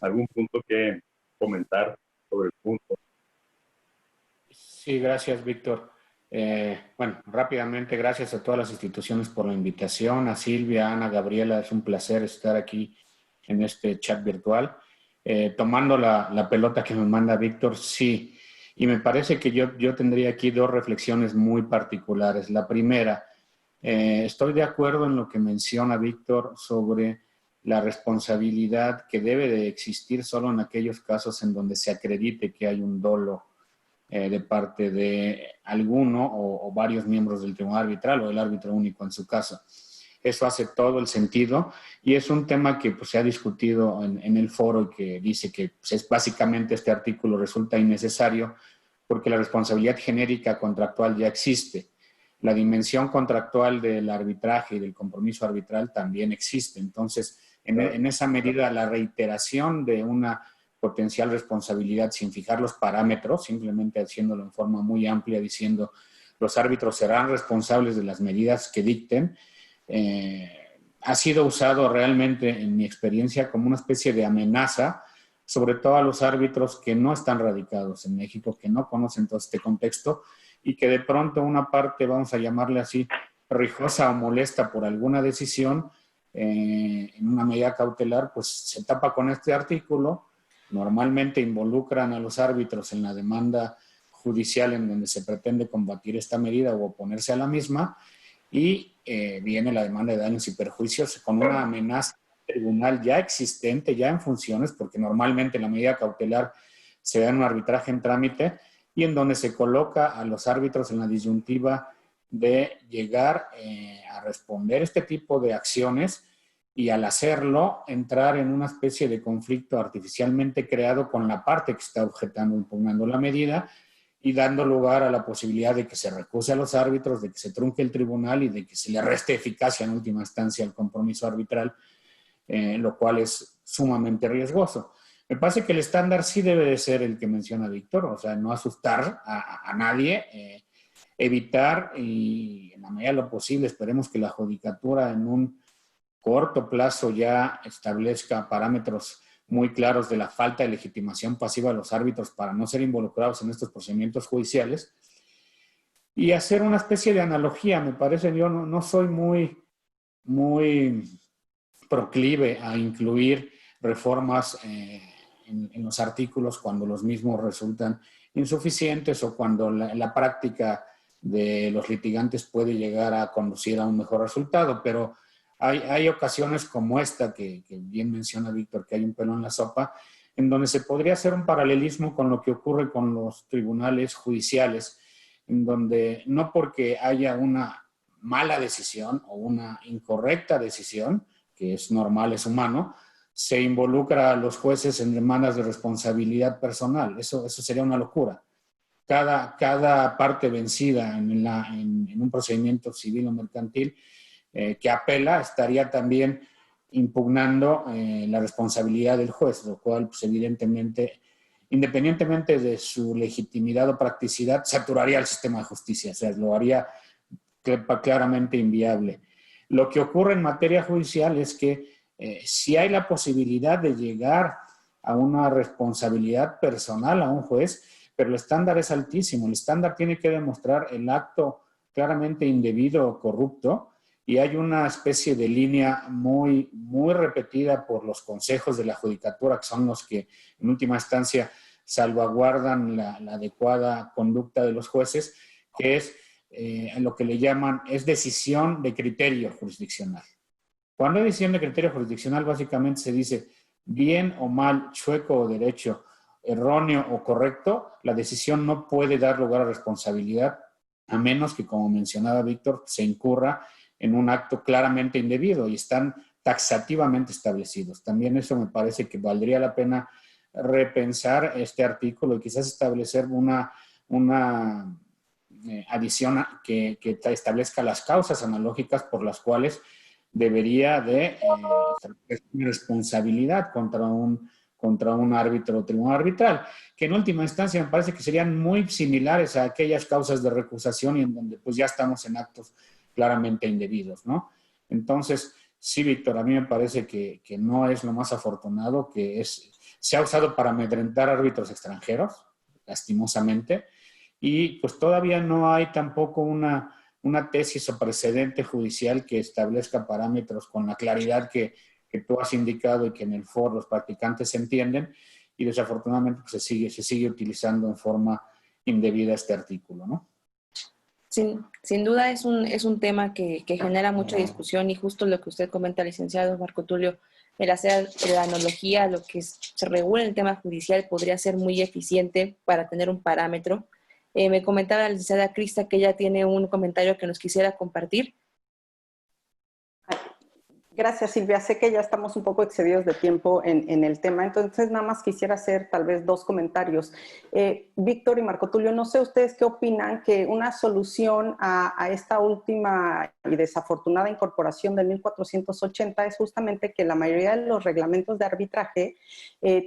algún punto que comentar sobre el punto. Sí, gracias, Víctor. Bueno, rápidamente, gracias a todas las instituciones por la invitación, a Silvia, Ana, Gabriela, es un placer estar aquí en este chat virtual. Tomando la pelota que me manda Víctor, sí. Y me parece que yo tendría aquí dos reflexiones muy particulares. La primera, estoy de acuerdo en lo que menciona Víctor sobre la responsabilidad que debe de existir solo en aquellos casos en donde se acredite que hay un dolo de parte de alguno o varios miembros del tribunal arbitral o el árbitro único en su caso. Eso hace todo el sentido y es un tema que pues, se ha discutido en el foro y que dice que pues, básicamente este artículo resulta innecesario porque la responsabilidad genérica contractual ya existe. La dimensión contractual del arbitraje y del compromiso arbitral también existe. Entonces, en esa medida, la reiteración de una potencial responsabilidad sin fijar los parámetros, simplemente haciéndolo en forma muy amplia, diciendo los árbitros serán responsables de las medidas que dicten, ha sido usado realmente, en mi experiencia, como una especie de amenaza, sobre todo a los árbitros que no están radicados en México, que no conocen todo este contexto y que de pronto una parte, vamos a llamarle así, rijosa o molesta por alguna decisión en una medida cautelar, pues se tapa con este artículo. Normalmente involucran a los árbitros en la demanda judicial en donde se pretende combatir esta medida o oponerse a la misma y viene la demanda de daños y perjuicios con una amenaza tribunal ya existente, ya en funciones, porque normalmente la medida cautelar se da en un arbitraje en trámite y en donde se coloca a los árbitros en la disyuntiva de llegar a responder este tipo de acciones y al hacerlo entrar en una especie de conflicto artificialmente creado con la parte que está objetando, impugnando la medida y dando lugar a la posibilidad de que se recuse a los árbitros, de que se trunque el tribunal y de que se le reste eficacia en última instancia al compromiso arbitral, lo cual es sumamente riesgoso. Me parece que el estándar sí debe de ser el que menciona Víctor, o sea, no asustar a nadie, evitar y en la medida de lo posible esperemos que la judicatura en un corto plazo ya establezca parámetros muy claros de la falta de legitimación pasiva de los árbitros para no ser involucrados en estos procedimientos judiciales y hacer una especie de analogía. Me parece, yo no soy muy proclive a incluir reformas en los artículos cuando los mismos resultan insuficientes o cuando la práctica de los litigantes puede llegar a conducir a un mejor resultado, pero hay ocasiones como esta que bien menciona Víctor, que hay un pelo en la sopa, en donde se podría hacer un paralelismo con lo que ocurre con los tribunales judiciales, en donde no porque haya una mala decisión o una incorrecta decisión, que es normal, es humano, se involucra a los jueces en demandas de responsabilidad personal. Eso sería una locura. Cada parte vencida en un procedimiento civil o mercantil que apela estaría también impugnando la responsabilidad del juez, lo cual pues, evidentemente, independientemente de su legitimidad o practicidad, saturaría el sistema de justicia, o sea, lo haría claramente inviable. Lo que ocurre en materia judicial es que si hay la posibilidad de llegar a una responsabilidad personal a un juez, pero el estándar es altísimo. El estándar tiene que demostrar el acto claramente indebido o corrupto y hay una especie de línea muy repetida por los consejos de la judicatura, que son los que en última instancia salvaguardan la adecuada conducta de los jueces, que es lo que le llaman, es decisión de criterio jurisdiccional. Cuando hay decisión de criterio jurisdiccional, básicamente se dice bien o mal, chueco o derecho, erróneo o correcto, la decisión no puede dar lugar a responsabilidad, a menos que, como mencionaba Víctor, se incurra en un acto claramente indebido y están taxativamente establecidos. También eso me parece que valdría la pena repensar este artículo y quizás establecer una adición que establezca las causas analógicas por las cuales debería de responsabilidad contra un árbitro o tribunal arbitral, que en última instancia me parece que serían muy similares a aquellas causas de recusación y en donde pues ya estamos en actos claramente indebidos, ¿no? Entonces, sí, Víctor, a mí me parece que no es lo más afortunado, que se ha usado para amedrentar árbitros extranjeros, lastimosamente, y pues todavía no hay tampoco una tesis o precedente judicial que establezca parámetros con la claridad que que tú has indicado y que en el foro los practicantes entienden, y desafortunadamente pues, se sigue utilizando en forma indebida este artículo, ¿no? Sin duda es un tema que genera mucha discusión, y justo lo que usted comenta, licenciado Marco Tulio, el hacer la analogía a lo que se regula en el tema judicial podría ser muy eficiente para tener un parámetro. Me comentaba la licenciada Crista que ella tiene un comentario que nos quisiera compartir. Gracias, Silvia. Sé que ya estamos un poco excedidos de tiempo en el tema, entonces nada más quisiera hacer tal vez dos comentarios. Víctor y Marco Tulio, no sé ustedes qué opinan que una solución a esta última y desafortunada incorporación del 1480 es justamente que la mayoría de los reglamentos de arbitraje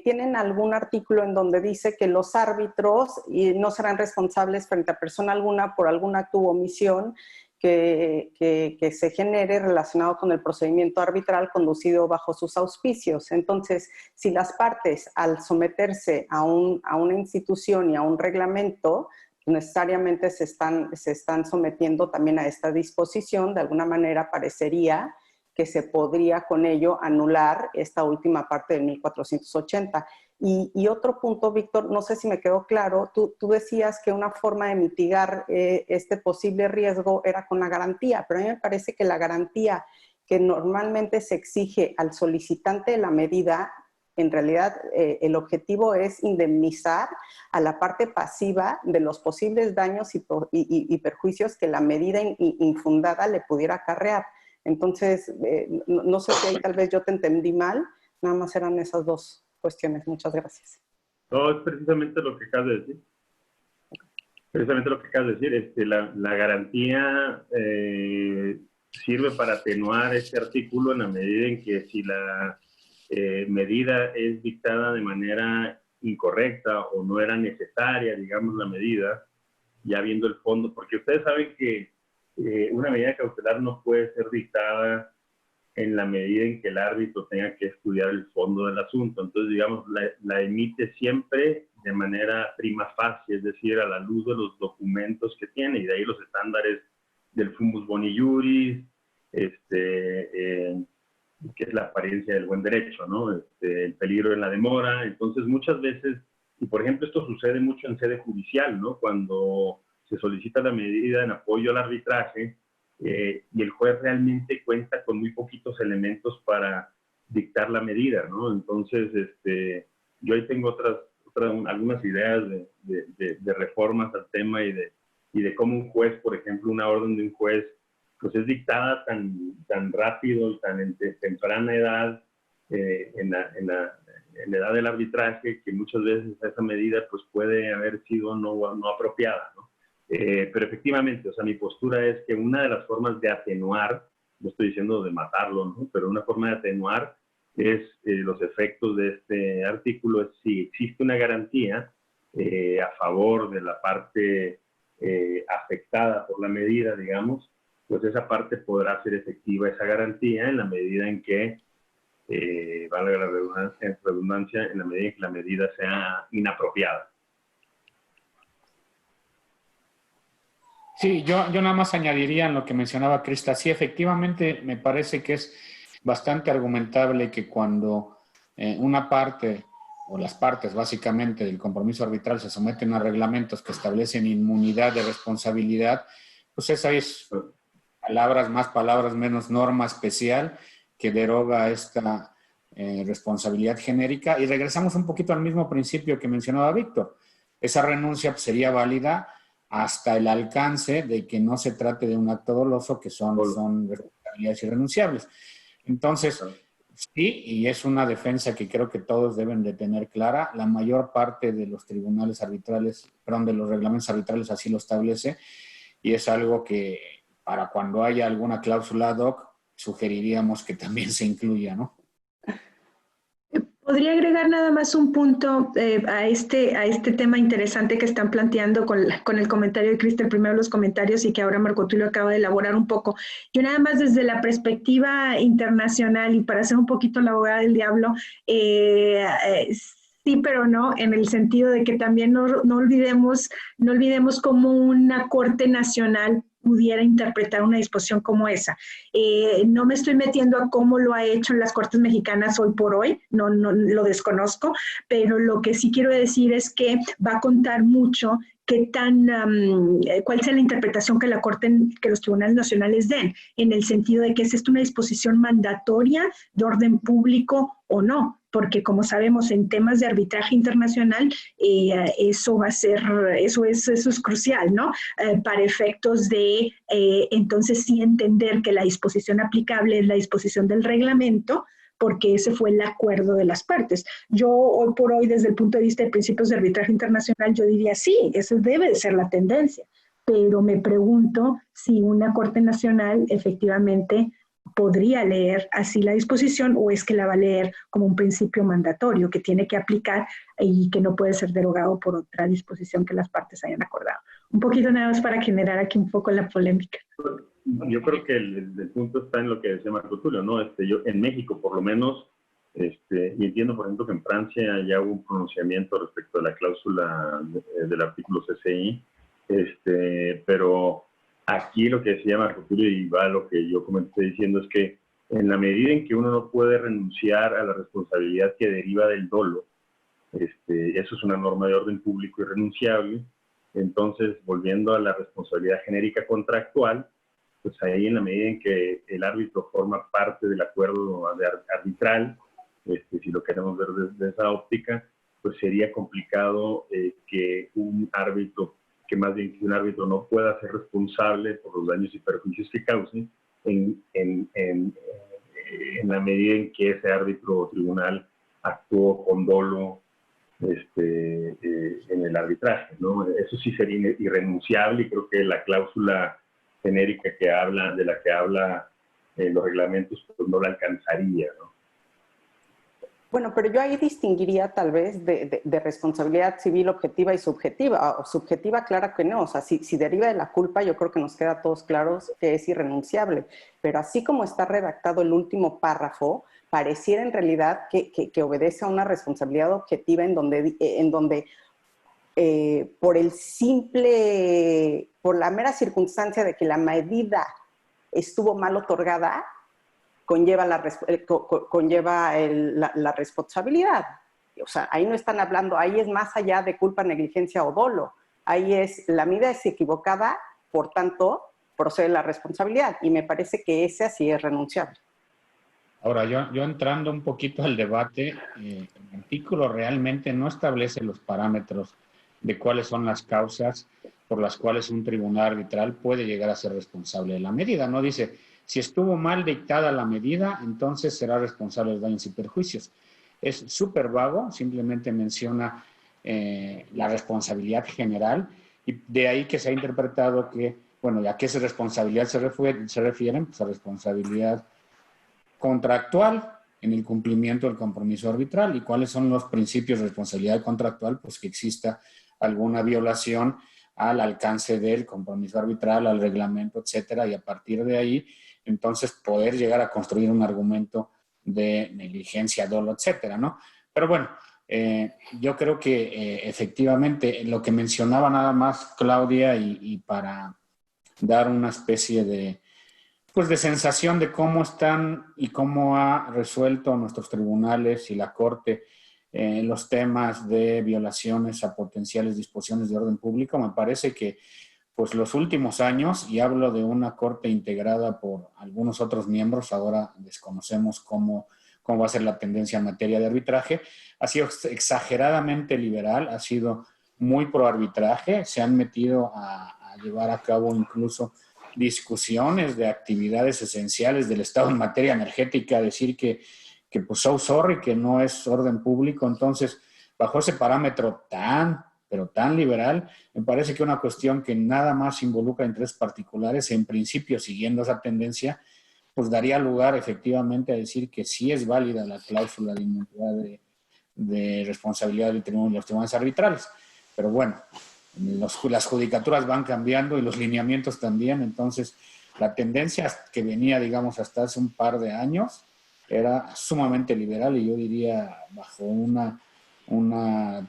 tienen algún artículo en donde dice que los árbitros no serán responsables frente a persona alguna por algún acto u omisión que se genere relacionado con el procedimiento arbitral conducido bajo sus auspicios. Entonces, si las partes al someterse a una institución y a un reglamento necesariamente se están sometiendo también a esta disposición, de alguna manera parecería que se podría con ello anular esta última parte del 1480. Y otro punto, Víctor, no sé si me quedó claro, tú decías que una forma de mitigar este posible riesgo era con la garantía, pero a mí me parece que la garantía que normalmente se exige al solicitante de la medida, en realidad el objetivo es indemnizar a la parte pasiva de los posibles daños y perjuicios que la medida infundada le pudiera acarrear. Entonces, no sé si ahí tal vez yo te entendí mal, nada más eran esas dos cuestiones. Muchas gracias. No, es precisamente lo que acabas de decir. Precisamente lo que acabas de decir. La garantía sirve para atenuar este artículo en la medida en que si la medida es dictada de manera incorrecta o no era necesaria, digamos, la medida, ya viendo el fondo, porque ustedes saben que una medida cautelar no puede ser dictada en la medida en que el árbitro tenga que estudiar el fondo del asunto. Entonces, digamos, la emite siempre de manera prima facie, es decir, a la luz de los documentos que tiene, y de ahí los estándares del fumus boni juris, que es la apariencia del buen derecho, ¿no? El peligro en la demora. Entonces, muchas veces, y por ejemplo, esto sucede mucho en sede judicial, ¿no? Cuando se solicita la medida en apoyo al arbitraje, y el juez realmente cuenta con muy poquitos elementos para dictar la medida, ¿no? Entonces, yo ahí tengo algunas ideas de reformas al tema y de cómo un juez, por ejemplo, una orden de un juez, pues es dictada tan rápido y tan en temprana edad, en la edad del arbitraje, que muchas veces esa medida pues puede haber sido no apropiada, ¿no? Pero efectivamente, o sea, mi postura es que una de las formas de atenuar, no estoy diciendo de matarlo, ¿no? Pero una forma de atenuar es los efectos de este artículo, es si existe una garantía a favor de la parte afectada por la medida, digamos, pues esa parte podrá ser efectiva esa garantía en la medida en que, valga la redundancia, en la medida en que la medida sea inapropiada. Sí, yo nada más añadiría en lo que mencionaba Crista. Sí, efectivamente, me parece que es bastante argumentable que cuando una parte, o las partes básicamente del compromiso arbitral se someten a reglamentos que establecen inmunidad de responsabilidad, pues esa es palabras más, palabras menos, norma especial que deroga esta responsabilidad genérica. Y regresamos un poquito al mismo principio que mencionaba Víctor. Esa renuncia sería válida hasta el alcance de que no se trate de un acto doloso, que son responsabilidades irrenunciables. Entonces, sí, y es una defensa que creo que todos deben de tener clara, la mayor parte de los tribunales arbitrales, perdón, de los reglamentos arbitrales así lo establece, y es algo que para cuando haya alguna cláusula ad hoc, sugeriríamos que también se incluya, ¿no? Podría agregar nada más un punto a este tema interesante que están planteando con el comentario de Crista, el primero de los comentarios, y que ahora Marco Tulio acaba de elaborar un poco. Yo nada más desde la perspectiva internacional, y para ser un poquito la abogada del diablo, sí, pero no, en el sentido de que también no olvidemos como una corte nacional pudiera interpretar una disposición como esa. No me estoy metiendo a cómo lo ha hecho en las Cortes mexicanas hoy por hoy, no lo desconozco, pero lo que sí quiero decir es que va a contar mucho cuál sea la interpretación que la Corte, que los tribunales nacionales den, en el sentido de que es esto una disposición mandatoria de orden público o no, porque como sabemos en temas de arbitraje internacional, eso va a ser, eso es crucial, ¿no? Para efectos de entonces sí entender que la disposición aplicable es la disposición del reglamento, porque ese fue el acuerdo de las partes. Yo hoy por hoy, desde el punto de vista de principios de arbitraje internacional, yo diría sí, esa debe de ser la tendencia, pero me pregunto si una Corte Nacional efectivamente podría leer así la disposición o es que la va a leer como un principio mandatorio que tiene que aplicar y que no puede ser derogado por otra disposición que las partes hayan acordado. Un poquito nada más para generar aquí un poco la polémica. Yo creo que el punto está en lo que decía Marco Tulio, ¿no? Yo, en México, por lo menos, y entiendo, por ejemplo, que en Francia ya hubo un pronunciamiento respecto a la cláusula del artículo CCI, pero aquí lo que decía Marco Tulio y va a lo que yo comenté diciendo es que en la medida en que uno no puede renunciar a la responsabilidad que deriva del dolo, eso es una norma de orden público irrenunciable. Entonces, volviendo a la responsabilidad genérica contractual, pues ahí en la medida en que el árbitro forma parte del acuerdo arbitral, si lo queremos ver desde esa óptica, pues sería complicado que un árbitro no pueda ser responsable por los daños y perjuicios que cause en la medida en que ese árbitro o tribunal actuó con dolo en el arbitraje, ¿no? Eso sí sería irrenunciable y creo que la cláusula genérica de la que habla los reglamentos pues no la alcanzaría, ¿no? Bueno, pero yo ahí distinguiría tal vez de responsabilidad civil objetiva y subjetiva. O subjetiva, claro que no. O sea, si deriva de la culpa, yo creo que nos queda a todos claros que es irrenunciable. Pero así como está redactado el último párrafo, pareciera en realidad que obedece a una responsabilidad objetiva en donde por la mera circunstancia de que la medida estuvo mal otorgada, conlleva la responsabilidad. O sea, ahí no están hablando, ahí es más allá de culpa, negligencia o dolo. Ahí es, la medida es equivocada, por tanto, procede la responsabilidad. Y me parece que ese así es renunciable. Ahora, yo entrando un poquito al debate, el artículo realmente no establece los parámetros de cuáles son las causas por las cuales un tribunal arbitral puede llegar a ser responsable de la medida. No dice, si estuvo mal dictada la medida, entonces será responsable de daños y perjuicios. Es súper vago, simplemente menciona la responsabilidad general y de ahí que se ha interpretado que, bueno, ¿a qué responsabilidad se refieren? Pues a responsabilidad contractual en el cumplimiento del compromiso arbitral. ¿Y cuáles son los principios de responsabilidad contractual? Pues que exista alguna violación al alcance del compromiso arbitral, al reglamento, etcétera, y a partir de ahí, entonces, poder llegar a construir un argumento de negligencia, dolo, etcétera, ¿no? Pero bueno, yo creo que efectivamente lo que mencionaba nada más Claudia y para dar una especie de sensación de cómo están y cómo ha resuelto nuestros tribunales y la Corte los temas de violaciones a potenciales disposiciones de orden público. Me parece que pues los últimos años, y hablo de una Corte integrada por algunos otros miembros, ahora desconocemos cómo va a ser la tendencia en materia de arbitraje, ha sido exageradamente liberal, ha sido muy pro arbitraje, se han metido a llevar a cabo incluso discusiones de actividades esenciales del Estado en materia energética, decir que pues so sorry, que no es orden público. Entonces, bajo ese parámetro pero tan liberal, me parece que una cuestión que nada más involucra intereses particulares, en principio, siguiendo esa tendencia, pues daría lugar efectivamente a decir que sí es válida la cláusula de inmunidad de responsabilidad de los tribunales arbitrales. Pero bueno, las judicaturas van cambiando y los lineamientos también, entonces la tendencia que venía, digamos, hasta hace un par de años era sumamente liberal y yo diría bajo una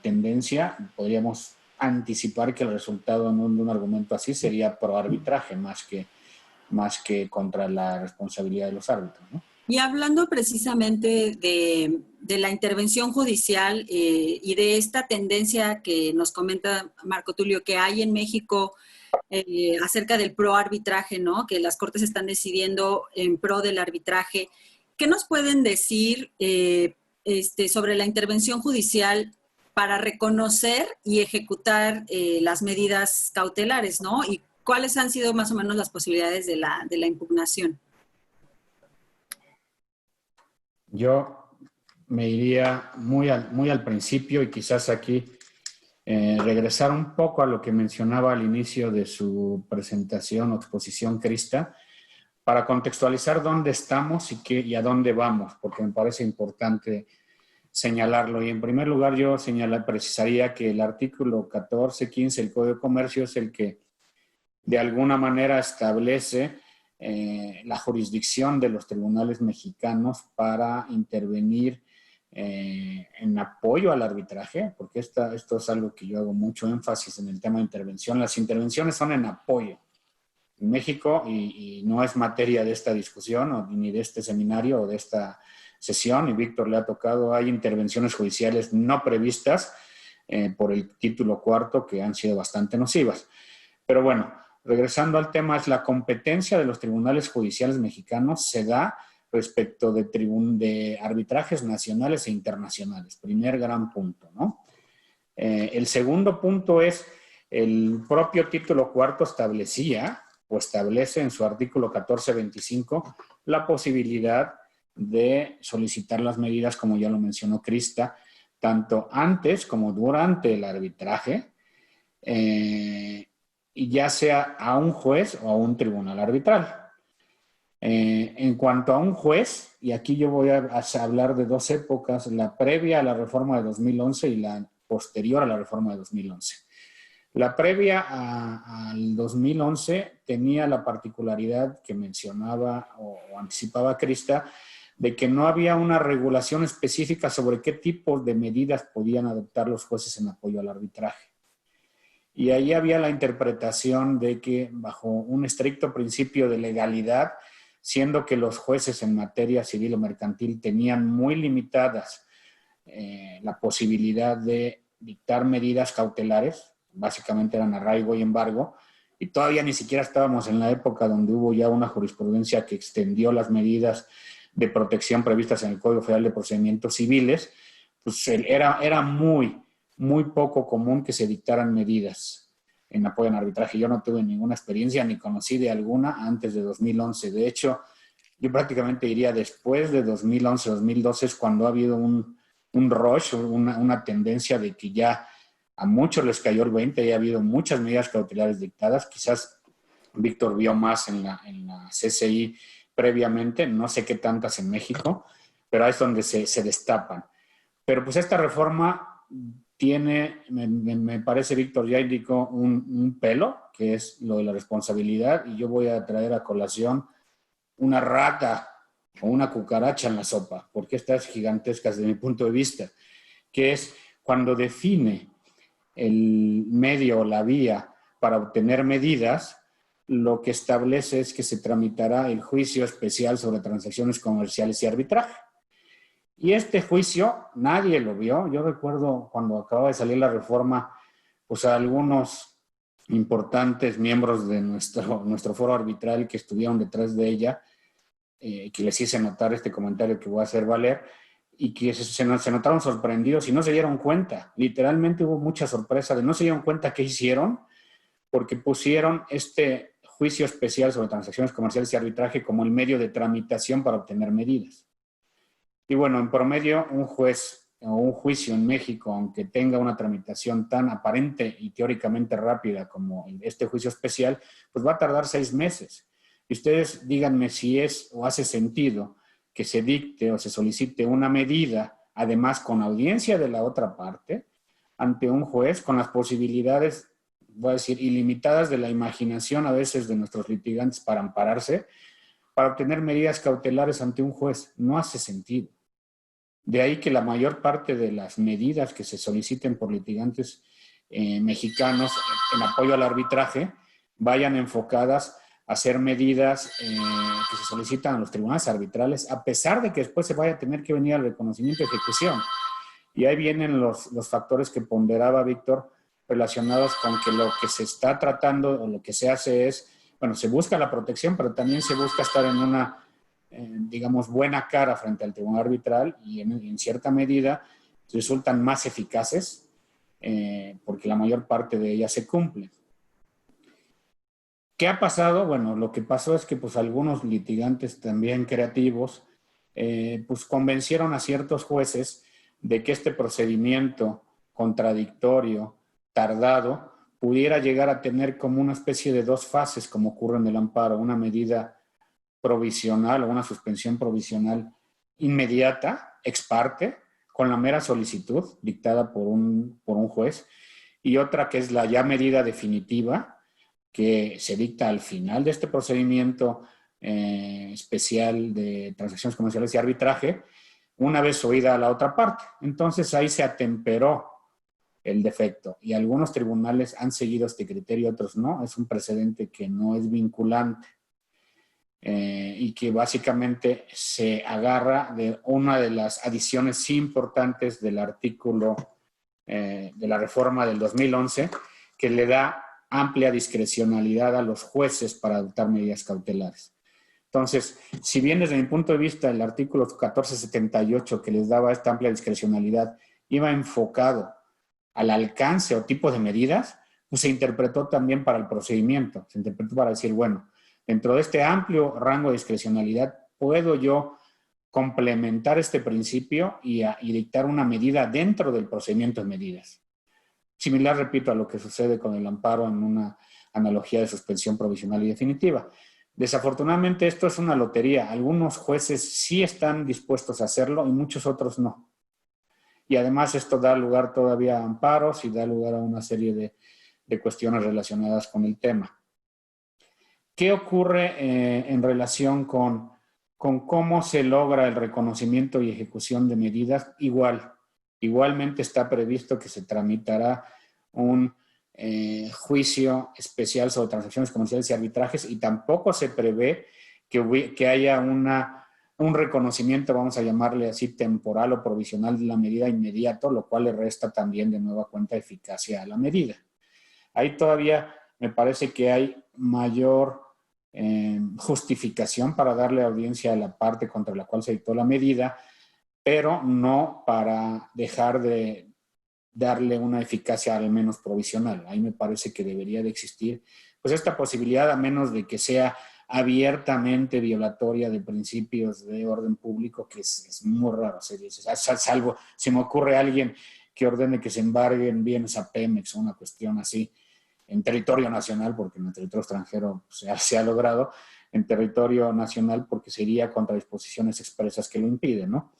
tendencia, podríamos anticipar que el resultado de un argumento así sería pro arbitraje más que contra la responsabilidad de los árbitros, ¿no? Y hablando precisamente de la intervención judicial y de esta tendencia que nos comenta Marco Tulio que hay en México acerca del pro arbitraje, ¿no? Que las cortes están decidiendo en pro del arbitraje. ¿Qué nos pueden decir sobre la intervención judicial para reconocer y ejecutar las medidas cautelares, ¿no? Y cuáles han sido más o menos las posibilidades de la impugnación? Yo me iría muy al principio y quizás aquí regresar un poco a lo que mencionaba al inicio de su presentación o exposición, Krista, para contextualizar dónde estamos y a dónde vamos, porque me parece importante señalarlo. Y en primer lugar yo precisaría que el artículo 14, 15 del Código de Comercio es el que de alguna manera establece la jurisdicción de los tribunales mexicanos para intervenir en apoyo al arbitraje, porque esto es algo que yo hago mucho énfasis en el tema de intervención. Las intervenciones son en apoyo. En México, y no es materia de esta discusión ni de este seminario o de esta sesión, y Víctor le ha tocado, hay intervenciones judiciales no previstas por el título cuarto que han sido bastante nocivas. Pero bueno, regresando al tema, es la competencia de los tribunales judiciales mexicanos se da respecto de arbitrajes nacionales e internacionales. Primer gran punto, ¿no? El segundo punto es el propio título cuarto establece en su artículo 1425 la posibilidad de solicitar las medidas, como ya lo mencionó Krista, tanto antes como durante el arbitraje, y ya sea a un juez o a un tribunal arbitral. En cuanto a un juez, y aquí yo voy a hablar de dos épocas, la previa a la reforma de 2011 y la posterior a la reforma de 2011. La previa al 2011 tenía la particularidad que mencionaba o anticipaba Krista, de que no había una regulación específica sobre qué tipo de medidas podían adoptar los jueces en apoyo al arbitraje. Y ahí había la interpretación de que bajo un estricto principio de legalidad, siendo que los jueces en materia civil o mercantil tenían muy limitadas la posibilidad de dictar medidas cautelares, básicamente eran arraigo y embargo, y todavía ni siquiera estábamos en la época donde hubo ya una jurisprudencia que extendió las medidas de protección previstas en el Código Federal de Procedimientos Civiles, pues era muy poco común que se dictaran medidas en apoyo al arbitraje. Yo no tuve ninguna experiencia ni conocí de alguna antes de 2011. De hecho, yo prácticamente diría después de 2011, 2012 es cuando ha habido un rush, una tendencia de que ya a muchos les cayó el 20 y ha habido muchas medidas cautelares dictadas. Quizás Víctor vio más en la CCI previamente, no sé qué tantas en México, pero ahí es donde se destapan. Pero pues esta reforma tiene, me parece, Víctor ya indicó un pelo, que es lo de la responsabilidad, y yo voy a traer a colación una rata o una cucaracha en la sopa, porque esta es gigantesca desde mi punto de vista, que es cuando define el medio o la vía para obtener medidas, lo que establece es que se tramitará el juicio especial sobre transacciones comerciales y arbitraje. Y este juicio nadie lo vio. Yo recuerdo cuando acababa de salir la reforma, pues a algunos importantes miembros de nuestro foro arbitral que estuvieron detrás de ella, que les hice notar este comentario que voy a hacer valer, y que se notaron sorprendidos y no se dieron cuenta. Literalmente hubo mucha sorpresa de no se dieron cuenta qué hicieron, porque pusieron este juicio especial sobre transacciones comerciales y arbitraje como el medio de tramitación para obtener medidas. Y bueno, en promedio, un juez o un juicio en México, aunque tenga una tramitación tan aparente y teóricamente rápida como este juicio especial, pues va a tardar 6 meses. Y ustedes díganme si es o hace sentido que se dicte o se solicite una medida, además con audiencia de la otra parte, ante un juez, con las posibilidades, voy a decir, ilimitadas de la imaginación a veces de nuestros litigantes para ampararse, para obtener medidas cautelares ante un juez. No hace sentido. De ahí que la mayor parte de las medidas que se soliciten por litigantes mexicanos en apoyo al arbitraje vayan enfocadas a hacer medidas que se solicitan a los tribunales arbitrales, a pesar de que después se vaya a tener que venir al reconocimiento y ejecución. Y ahí vienen los factores que ponderaba Víctor, relacionados con que lo que se está tratando o lo que se hace es, bueno, se busca la protección, pero también se busca estar en una, digamos, buena cara frente al tribunal arbitral y en cierta medida resultan más eficaces porque la mayor parte de ellas se cumplen. ¿Qué ha pasado? Bueno, lo que pasó es que pues algunos litigantes también creativos pues convencieron a ciertos jueces de que este procedimiento contradictorio, tardado, pudiera llegar a tener como una especie de dos fases, como ocurre en el amparo, una medida provisional o una suspensión provisional inmediata, ex parte, con la mera solicitud dictada por un juez, y otra que es la ya medida definitiva, que se dicta al final de este procedimiento especial de transacciones comerciales y arbitraje, una vez oída a la otra parte. Entonces ahí se atemperó el defecto y algunos tribunales han seguido este criterio, otros no. Es un precedente que no es vinculante y que básicamente se agarra de una de las adiciones importantes del artículo de la reforma del 2011, que le da amplia discrecionalidad a los jueces para adoptar medidas cautelares. Entonces, si bien desde mi punto de vista el artículo 1478 que les daba esta amplia discrecionalidad iba enfocado al alcance o tipo de medidas, pues se interpretó también para el procedimiento, se interpretó para decir, bueno, dentro de este amplio rango de discrecionalidad puedo yo complementar este principio y dictar una medida dentro del procedimiento de medidas. Similar, repito, a lo que sucede con el amparo en una analogía de suspensión provisional y definitiva. Desafortunadamente esto es una lotería. Algunos jueces sí están dispuestos a hacerlo y muchos otros no. Y además esto da lugar todavía a amparos y da lugar a una serie de cuestiones relacionadas con el tema. ¿Qué ocurre en relación con cómo se logra el reconocimiento y ejecución de medidas? Igualmente está previsto que se tramitará un juicio especial sobre transacciones comerciales y arbitrajes y tampoco se prevé que haya un reconocimiento, vamos a llamarle así, temporal o provisional de la medida inmediato, lo cual le resta también de nueva cuenta eficacia a la medida. Ahí todavía me parece que hay mayor justificación para darle audiencia a la parte contra la cual se dictó la medida, pero no para dejar de darle una eficacia al menos provisional. Ahí me parece que debería de existir pues esta posibilidad, a menos de que sea abiertamente violatoria de principios de orden público, que es muy raro, salvo si me ocurre alguien que ordene que se embarguen bienes a Pemex o una cuestión así en territorio nacional, porque en el territorio extranjero se ha logrado, en territorio nacional porque sería contra disposiciones expresas que lo impiden, ¿no?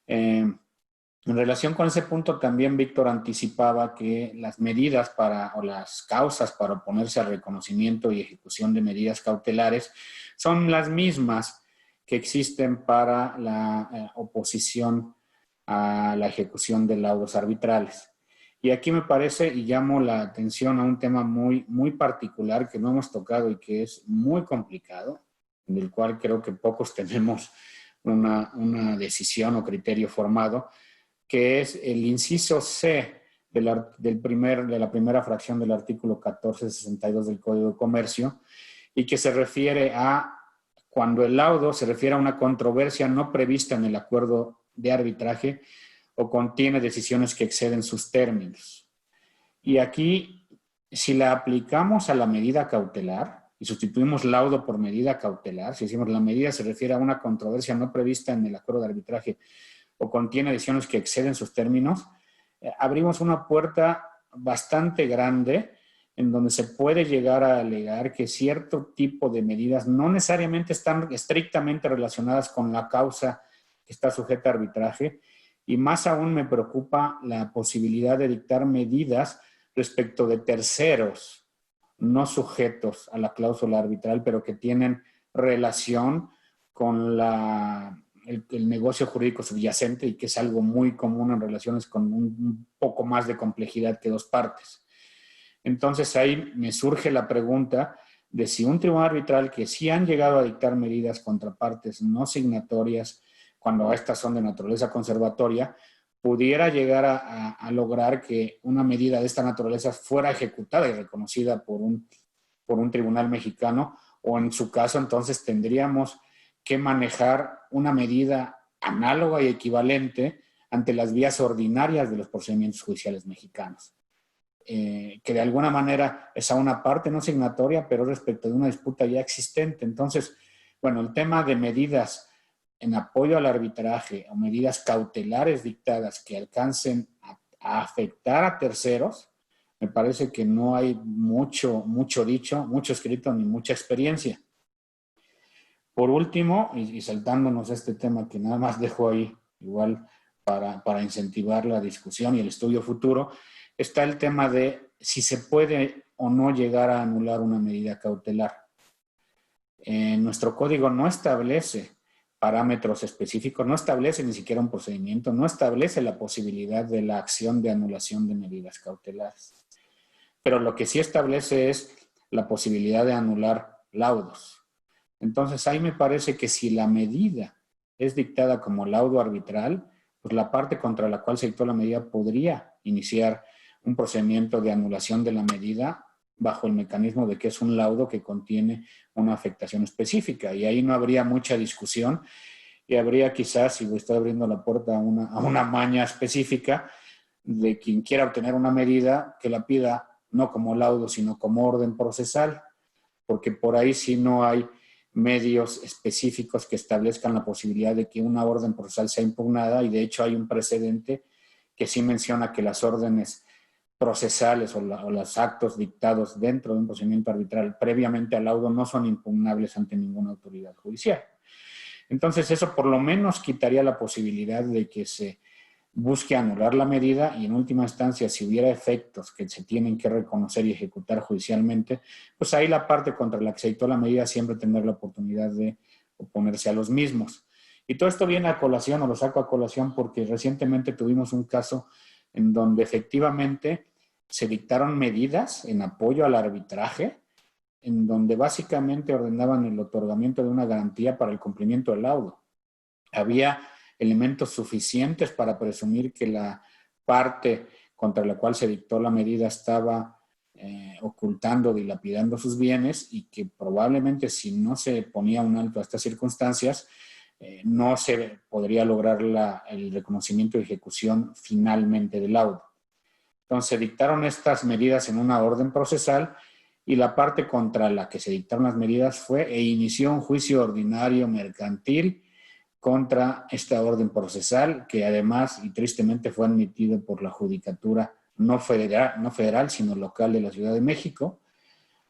En relación con ese punto también Víctor anticipaba que las medidas o las causas para oponerse al reconocimiento y ejecución de medidas cautelares son las mismas que existen para la oposición a la ejecución de laudos arbitrales. Y aquí me parece, y llamo la atención a un tema muy, muy particular que no hemos tocado y que es muy complicado, del cual creo que pocos tenemos una decisión o criterio formado, que es el inciso C de la primera fracción del artículo 1462 del Código de Comercio, y que se refiere a cuando el laudo se refiere a una controversia no prevista en el acuerdo de arbitraje o contiene decisiones que exceden sus términos. Y aquí, si la aplicamos a la medida cautelar y sustituimos laudo por medida cautelar, si decimos la medida se refiere a una controversia no prevista en el acuerdo de arbitraje o contiene decisiones que exceden sus términos, abrimos una puerta bastante grande en donde se puede llegar a alegar que cierto tipo de medidas no necesariamente están estrictamente relacionadas con la causa que está sujeta a arbitraje, y más aún me preocupa la posibilidad de dictar medidas respecto de terceros no sujetos a la cláusula arbitral, pero que tienen relación con el negocio jurídico subyacente y que es algo muy común en relaciones con un poco más de complejidad que dos partes. Entonces ahí me surge la pregunta de si un tribunal arbitral que sí han llegado a dictar medidas contra partes no signatorias, cuando estas son de naturaleza conservatoria, pudiera llegar a lograr que una medida de esta naturaleza fuera ejecutada y reconocida por un tribunal mexicano, o en su caso entonces tendríamos que manejar una medida análoga y equivalente ante las vías ordinarias de los procedimientos judiciales mexicanos. Que de alguna manera es a una parte no signatoria, pero respecto de una disputa ya existente. Entonces, bueno, el tema de medidas en apoyo al arbitraje o medidas cautelares dictadas que alcancen a afectar a terceros, me parece que no hay mucho dicho, mucho escrito ni mucha experiencia. Por último, y saltándonos este tema que nada más dejo ahí, igual para incentivar la discusión y el estudio futuro, está el tema de si se puede o no llegar a anular una medida cautelar. Nuestro código no establece parámetros específicos, no establece ni siquiera un procedimiento, no establece la posibilidad de la acción de anulación de medidas cautelares. Pero lo que sí establece es la posibilidad de anular laudos. Entonces ahí me parece que si la medida es dictada como laudo arbitral, pues la parte contra la cual se dictó la medida podría iniciar un procedimiento de anulación de la medida bajo el mecanismo de que es un laudo que contiene una afectación específica. Y ahí no habría mucha discusión y habría quizás, si estoy abriendo la puerta a una maña específica, de quien quiera obtener una medida que la pida no como laudo, sino como orden procesal, porque por ahí sí no hay medios específicos que establezcan la posibilidad de que una orden procesal sea impugnada, y de hecho hay un precedente que sí menciona que las órdenes procesales o los actos dictados dentro de un procedimiento arbitral previamente al laudo no son impugnables ante ninguna autoridad judicial. Entonces eso por lo menos quitaría la posibilidad de que se busque anular la medida, y en última instancia, si hubiera efectos que se tienen que reconocer y ejecutar judicialmente, pues ahí la parte contra la que se dictó la medida siempre tendrá la oportunidad de oponerse a los mismos. Y todo esto viene a colación, o lo saco a colación, porque recientemente tuvimos un caso en donde efectivamente se dictaron medidas en apoyo al arbitraje, en donde básicamente ordenaban el otorgamiento de una garantía para el cumplimiento del laudo. Había elementos suficientes para presumir que la parte contra la cual se dictó la medida estaba ocultando, dilapidando sus bienes, y que probablemente si no se ponía un alto a estas circunstancias, no se podría lograr el reconocimiento y ejecución finalmente del laudo. Entonces se dictaron estas medidas en una orden procesal, y la parte contra la que se dictaron las medidas fue e inició un juicio ordinario mercantil contra esta orden procesal, que además y tristemente fue admitido por la judicatura no federal, sino local de la Ciudad de México.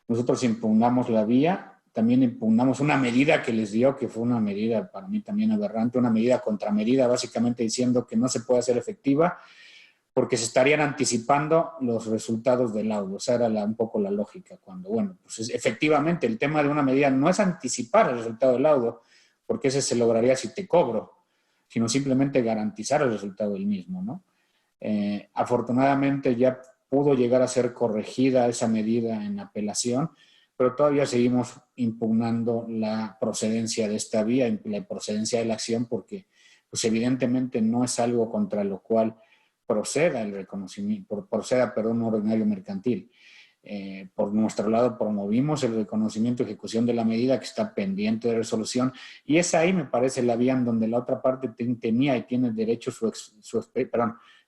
Nosotros impugnamos la vía, también impugnamos una medida que les dio, que fue una medida para mí también aberrante, una medida contramedida, básicamente diciendo que no se puede hacer efectiva porque se estarían anticipando los resultados del laudo. Esa era un poco la lógica, cuando, bueno, pues efectivamente el tema de una medida no es anticipar el resultado del laudo, porque ese se lograría si te cobro, sino simplemente garantizar el resultado del mismo, ¿no? Afortunadamente ya pudo llegar a ser corregida esa medida en apelación, pero todavía seguimos impugnando la procedencia de esta vía, la procedencia de la acción, porque pues evidentemente no es algo contra lo cual proceda el reconocimiento, un ordinario mercantil. Por nuestro lado promovimos el reconocimiento y ejecución de la medida, que está pendiente de resolución, y es ahí, me parece, la vía en donde la otra parte tenía y tiene derecho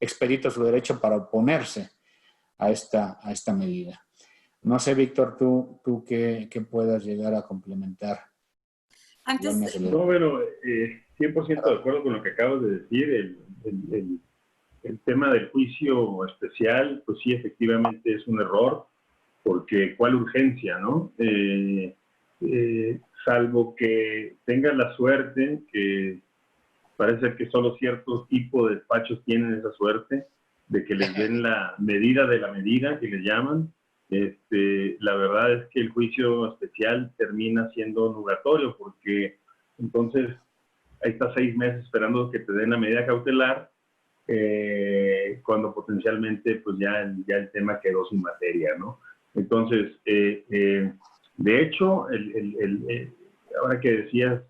expedito su derecho para oponerse a esta medida. No sé, Víctor, tú qué puedas llegar a complementar. Antes, no, bueno, 100% de acuerdo con lo que acabas de decir. El tema del juicio especial, pues sí, efectivamente es un error, porque ¿cuál urgencia, no? Salvo que tengan la suerte, que parece que solo ciertos tipos de despachos tienen esa suerte, de que les den la medida de la medida, que les llaman. La verdad es que el juicio especial termina siendo nugatorio, porque entonces ahí estás 6 meses esperando que te den la medida cautelar, cuando potencialmente pues ya el tema quedó sin materia, ¿no? Entonces, de hecho, ahora que decías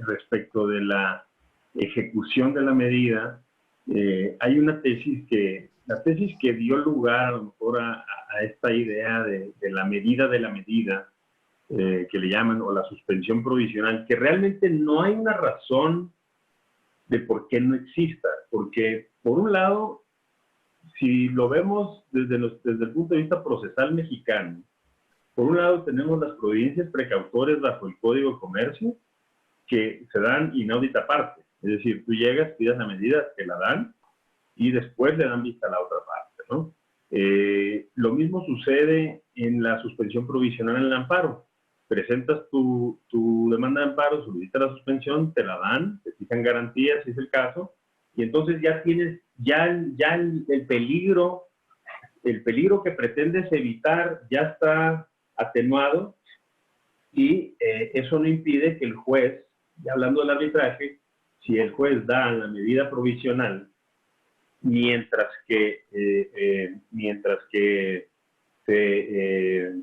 respecto de la ejecución de la medida, hay una la tesis que dio lugar a lo mejor a esta idea de la medida, que le llaman, o la suspensión provisional, que realmente no hay una razón de por qué no exista, porque por un lado, si lo vemos desde el punto de vista procesal mexicano, por un lado tenemos las providencias precautorias bajo el Código de Comercio que se dan inaudita parte, es decir, tú llegas, pidas la medida, te la dan y después le dan vista a la otra parte, ¿no? Lo mismo sucede en la suspensión provisional en el amparo. Presentas tu demanda de amparo, solicitas la suspensión, te la dan, te fijan garantías, si es el caso, y entonces ya tienes el peligro que pretendes evitar ya está atenuado, y eso no impide que el juez, ya hablando del arbitraje, si el juez da la medida provisional, mientras que se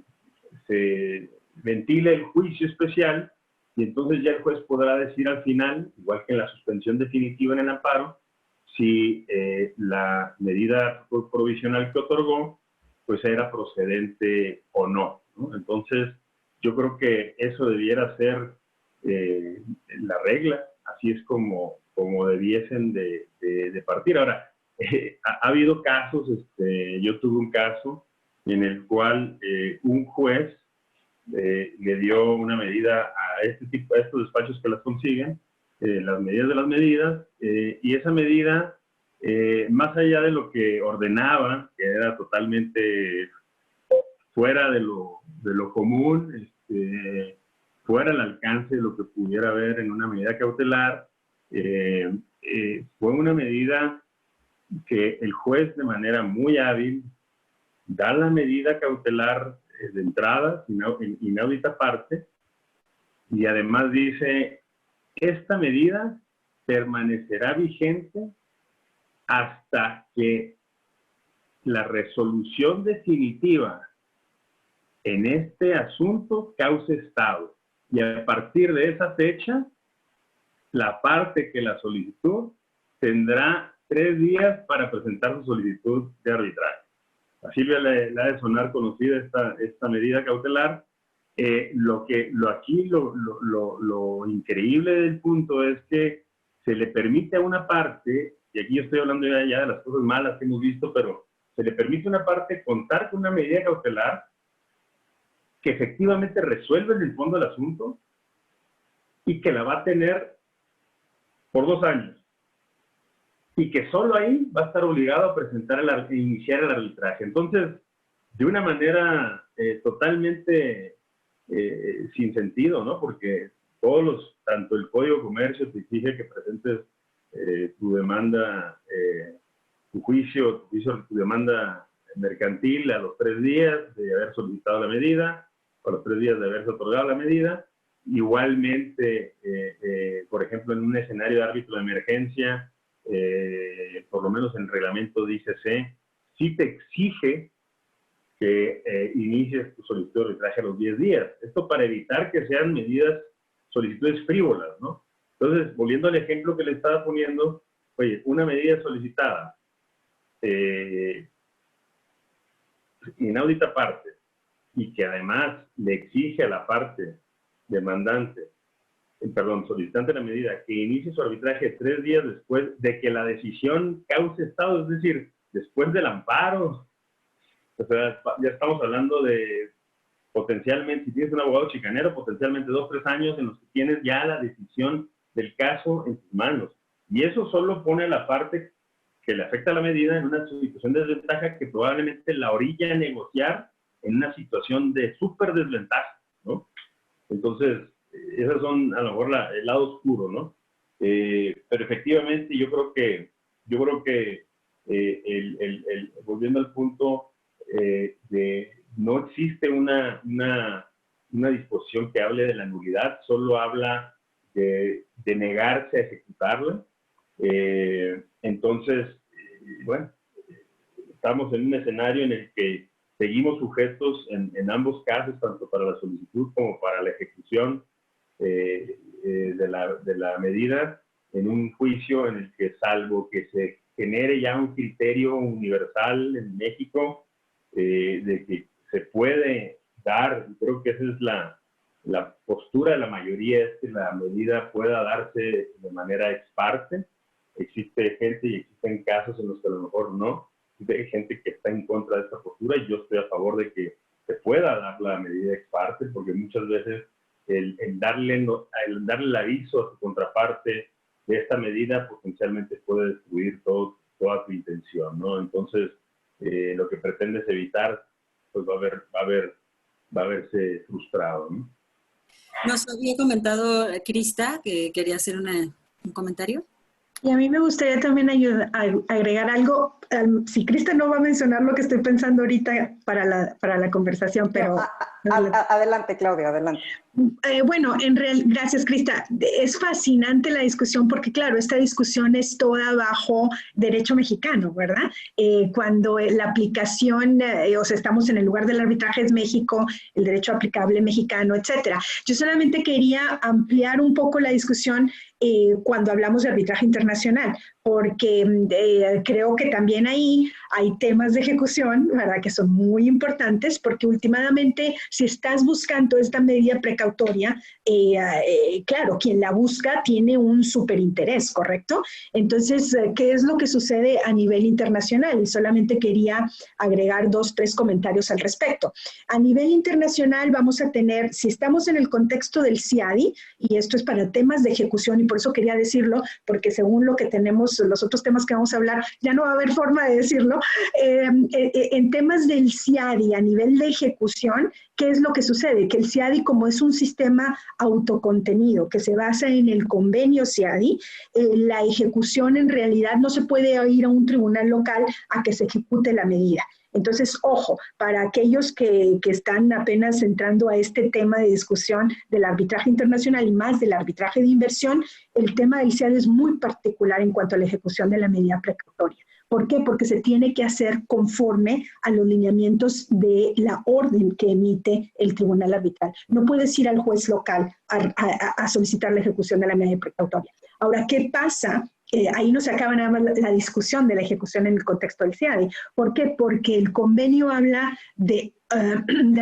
ventile el juicio especial, y entonces ya el juez podrá decir al final, igual que en la suspensión definitiva en el amparo, si la medida provisional que otorgó pues era procedente o no, ¿no? Entonces, yo creo que eso debiera ser la regla, así es como debiesen de partir. Ahora, ha habido casos, yo tuve un caso en el cual un juez le dio una medida a estos despachos que las consiguen, las medidas de las medidas, y esa medida, más allá de lo que ordenaba, que era totalmente fuera de lo común, fuera del alcance de lo que pudiera haber en una medida cautelar, fue una medida que el juez de manera muy hábil da la medida cautelar de entrada, inaudita parte, y además dice, esta medida permanecerá vigente hasta que la resolución definitiva en este asunto cause estado. Y a partir de esa fecha, la parte que la solicitó tendrá 3 días para presentar su solicitud de arbitraje. A Silvia le ha de sonar conocida esta medida cautelar. Lo increíble del punto es que se le permite a una parte, y aquí yo estoy hablando ya de las cosas malas que hemos visto, pero se le permite a una parte contar con una medida cautelar que efectivamente resuelve en el fondo del asunto y que la va a tener por 2 años. Y que solo ahí va a estar obligado a iniciar el arbitraje. Entonces, de una manera totalmente sin sentido, ¿no? Porque tanto el Código de Comercio te exige que presentes tu demanda, tu demanda mercantil a los 3 días de haber solicitado la medida, a los 3 días de haberse otorgado la medida. Igualmente, por ejemplo, en un escenario de árbitro de emergencia, por lo menos en el reglamento de ICC, sí te exige que inicies tu solicitud de arbitraje a los 10 días. Esto para evitar que sean solicitudes frívolas, ¿no? Entonces, volviendo al ejemplo que le estaba poniendo, oye, una medida solicitada, inaudita parte, y que además le exige a la parte solicitante de la medida, que inicie su arbitraje 3 días después de que la decisión cause estado, es decir, después del amparo. O sea, ya estamos hablando de potencialmente, si tienes un abogado chicanero, potencialmente 2 o 3 años en los que tienes ya la decisión del caso en tus manos. Y eso solo pone a la parte que le afecta a la medida en una situación de desventaja que probablemente la orilla a negociar en una situación de súper desventaja, ¿no? Entonces, esas son a lo mejor el lado oscuro, ¿no? Pero efectivamente yo creo que volviendo al punto no existe una disposición que hable de la nulidad, solo habla de negarse a ejecutarla. Entonces, bueno, estamos en un escenario en el que seguimos sujetos en ambos casos, tanto para la solicitud como para la ejecución de la medida, en un juicio en el que, salvo que se genere ya un criterio universal en México de que se puede dar, creo que esa es la postura de la mayoría, es que la medida pueda darse de manera ex parte. Existe gente y existen casos en los que a lo mejor no. Hay gente que está en contra de esta postura y yo estoy a favor de que se pueda dar la medida ex parte, porque muchas veces el darle el aviso a su contraparte de esta medida potencialmente puede destruir toda tu intención, ¿no? Entonces, lo que pretende es evitar, pues va a verse frustrado, ¿no? Nos había comentado Krista que quería hacer un comentario. Y a mí me gustaría también agregar algo. Si Krista no va a mencionar lo que estoy pensando ahorita para la conversación, pero... Adelante, Claudia, adelante. Bueno, gracias, Krista. Es fascinante la discusión porque, claro, esta discusión es toda bajo derecho mexicano, ¿verdad? Cuando la aplicación, o sea, estamos en el lugar del arbitraje es México, el derecho aplicable mexicano, etcétera. Yo solamente quería ampliar un poco la discusión cuando hablamos de arbitraje internacional, porque creo que también ahí hay temas de ejecución, ¿verdad?, que son muy importantes, porque últimamente, si estás buscando esta medida precautoria, claro, quien la busca tiene un superinterés, ¿correcto? Entonces, ¿qué es lo que sucede a nivel internacional? Y solamente quería agregar 2, 3 comentarios al respecto. A nivel internacional vamos a tener, si estamos en el contexto del CIADI, y esto es para temas de ejecución, y por eso quería decirlo, porque según lo que tenemos, los otros temas que vamos a hablar, ya no va a haber forma de decirlo. En temas del CIADI, a nivel de ejecución, ¿qué es lo que sucede? Que el CIADI, como es un sistema autocontenido que se basa en el convenio CIADI, la ejecución en realidad no se puede ir a un tribunal local a que se ejecute la medida. Entonces, ojo, para aquellos que están apenas entrando a este tema de discusión del arbitraje internacional y más del arbitraje de inversión, el tema del CIADI es muy particular en cuanto a la ejecución de la medida precautoria. ¿Por qué? Porque se tiene que hacer conforme a los lineamientos de la orden que emite el tribunal arbitral. No puedes ir al juez local a solicitar la ejecución de la medida precautoria. Ahora, ¿qué pasa? Ahí no se acaba nada más la discusión de la ejecución en el contexto del CIADI. ¿Por qué? Porque el convenio habla de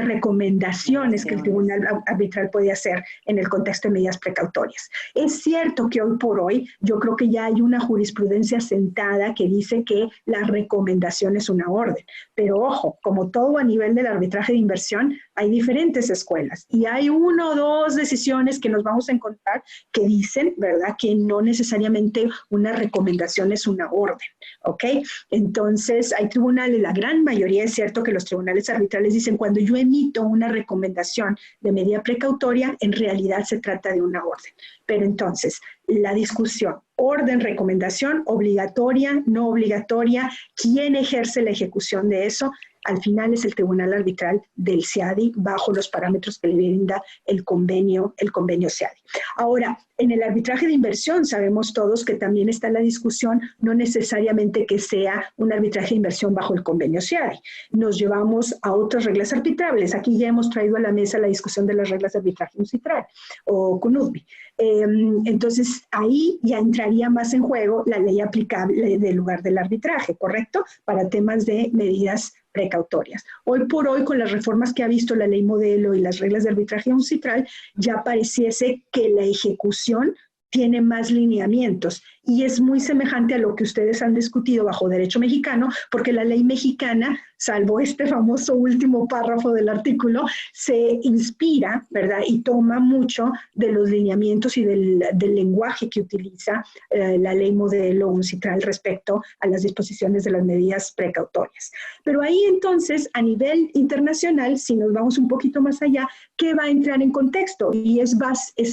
recomendaciones que el tribunal arbitral puede hacer en el contexto de medidas precautorias. Es cierto que hoy por hoy yo creo que ya hay una jurisprudencia sentada que dice que la recomendación es una orden, pero ojo, como todo a nivel del arbitraje de inversión, hay diferentes escuelas y hay 1 o 2 decisiones que nos vamos a encontrar que dicen, ¿verdad?, que no necesariamente una recomendación es una orden, ¿ok? Entonces, hay tribunales, la gran mayoría es cierto que los tribunales arbitrales dicen cuando yo emito una recomendación de medida precautoria, en realidad se trata de una orden. Pero entonces, la discusión, orden, recomendación, obligatoria, no obligatoria, ¿quién ejerce la ejecución de eso? Al final es el tribunal arbitral del CIADI bajo los parámetros que le brinda el convenio CIADI. Ahora, en el arbitraje de inversión sabemos todos que también está la discusión, no necesariamente que sea un arbitraje de inversión bajo el convenio CIADI. Nos llevamos a otras reglas arbitrables. Aquí ya hemos traído a la mesa la discusión de las reglas de arbitraje UNCITRAL o CONUDBI. Entonces, ahí ya entraría más en juego la ley aplicable del lugar del arbitraje, ¿correcto? Para temas de medidas precautorias. Hoy por hoy, con las reformas que ha visto la ley modelo y las reglas de arbitraje UNCITRAL, ya pareciese que la ejecución tiene más lineamientos y es muy semejante a lo que ustedes han discutido bajo derecho mexicano, porque la ley mexicana, salvo este famoso último párrafo del artículo, se inspira, ¿verdad?, y toma mucho de los lineamientos y del lenguaje que utiliza la ley modelo UNCITRAL respecto a las disposiciones de las medidas precautorias. Pero ahí entonces, a nivel internacional, si nos vamos un poquito más allá, ¿qué va a entrar en contexto? Y es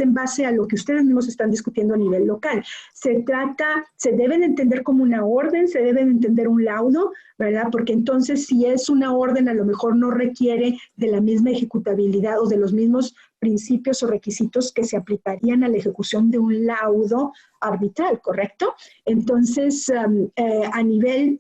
en base a lo que ustedes mismos están discutiendo a nivel local. Se deben entender como una orden, se deben entender un laudo, ¿verdad? Porque entonces si es una orden a lo mejor no requiere de la misma ejecutabilidad o de los mismos principios o requisitos que se aplicarían a la ejecución de un laudo arbitral, ¿correcto? Entonces, a nivel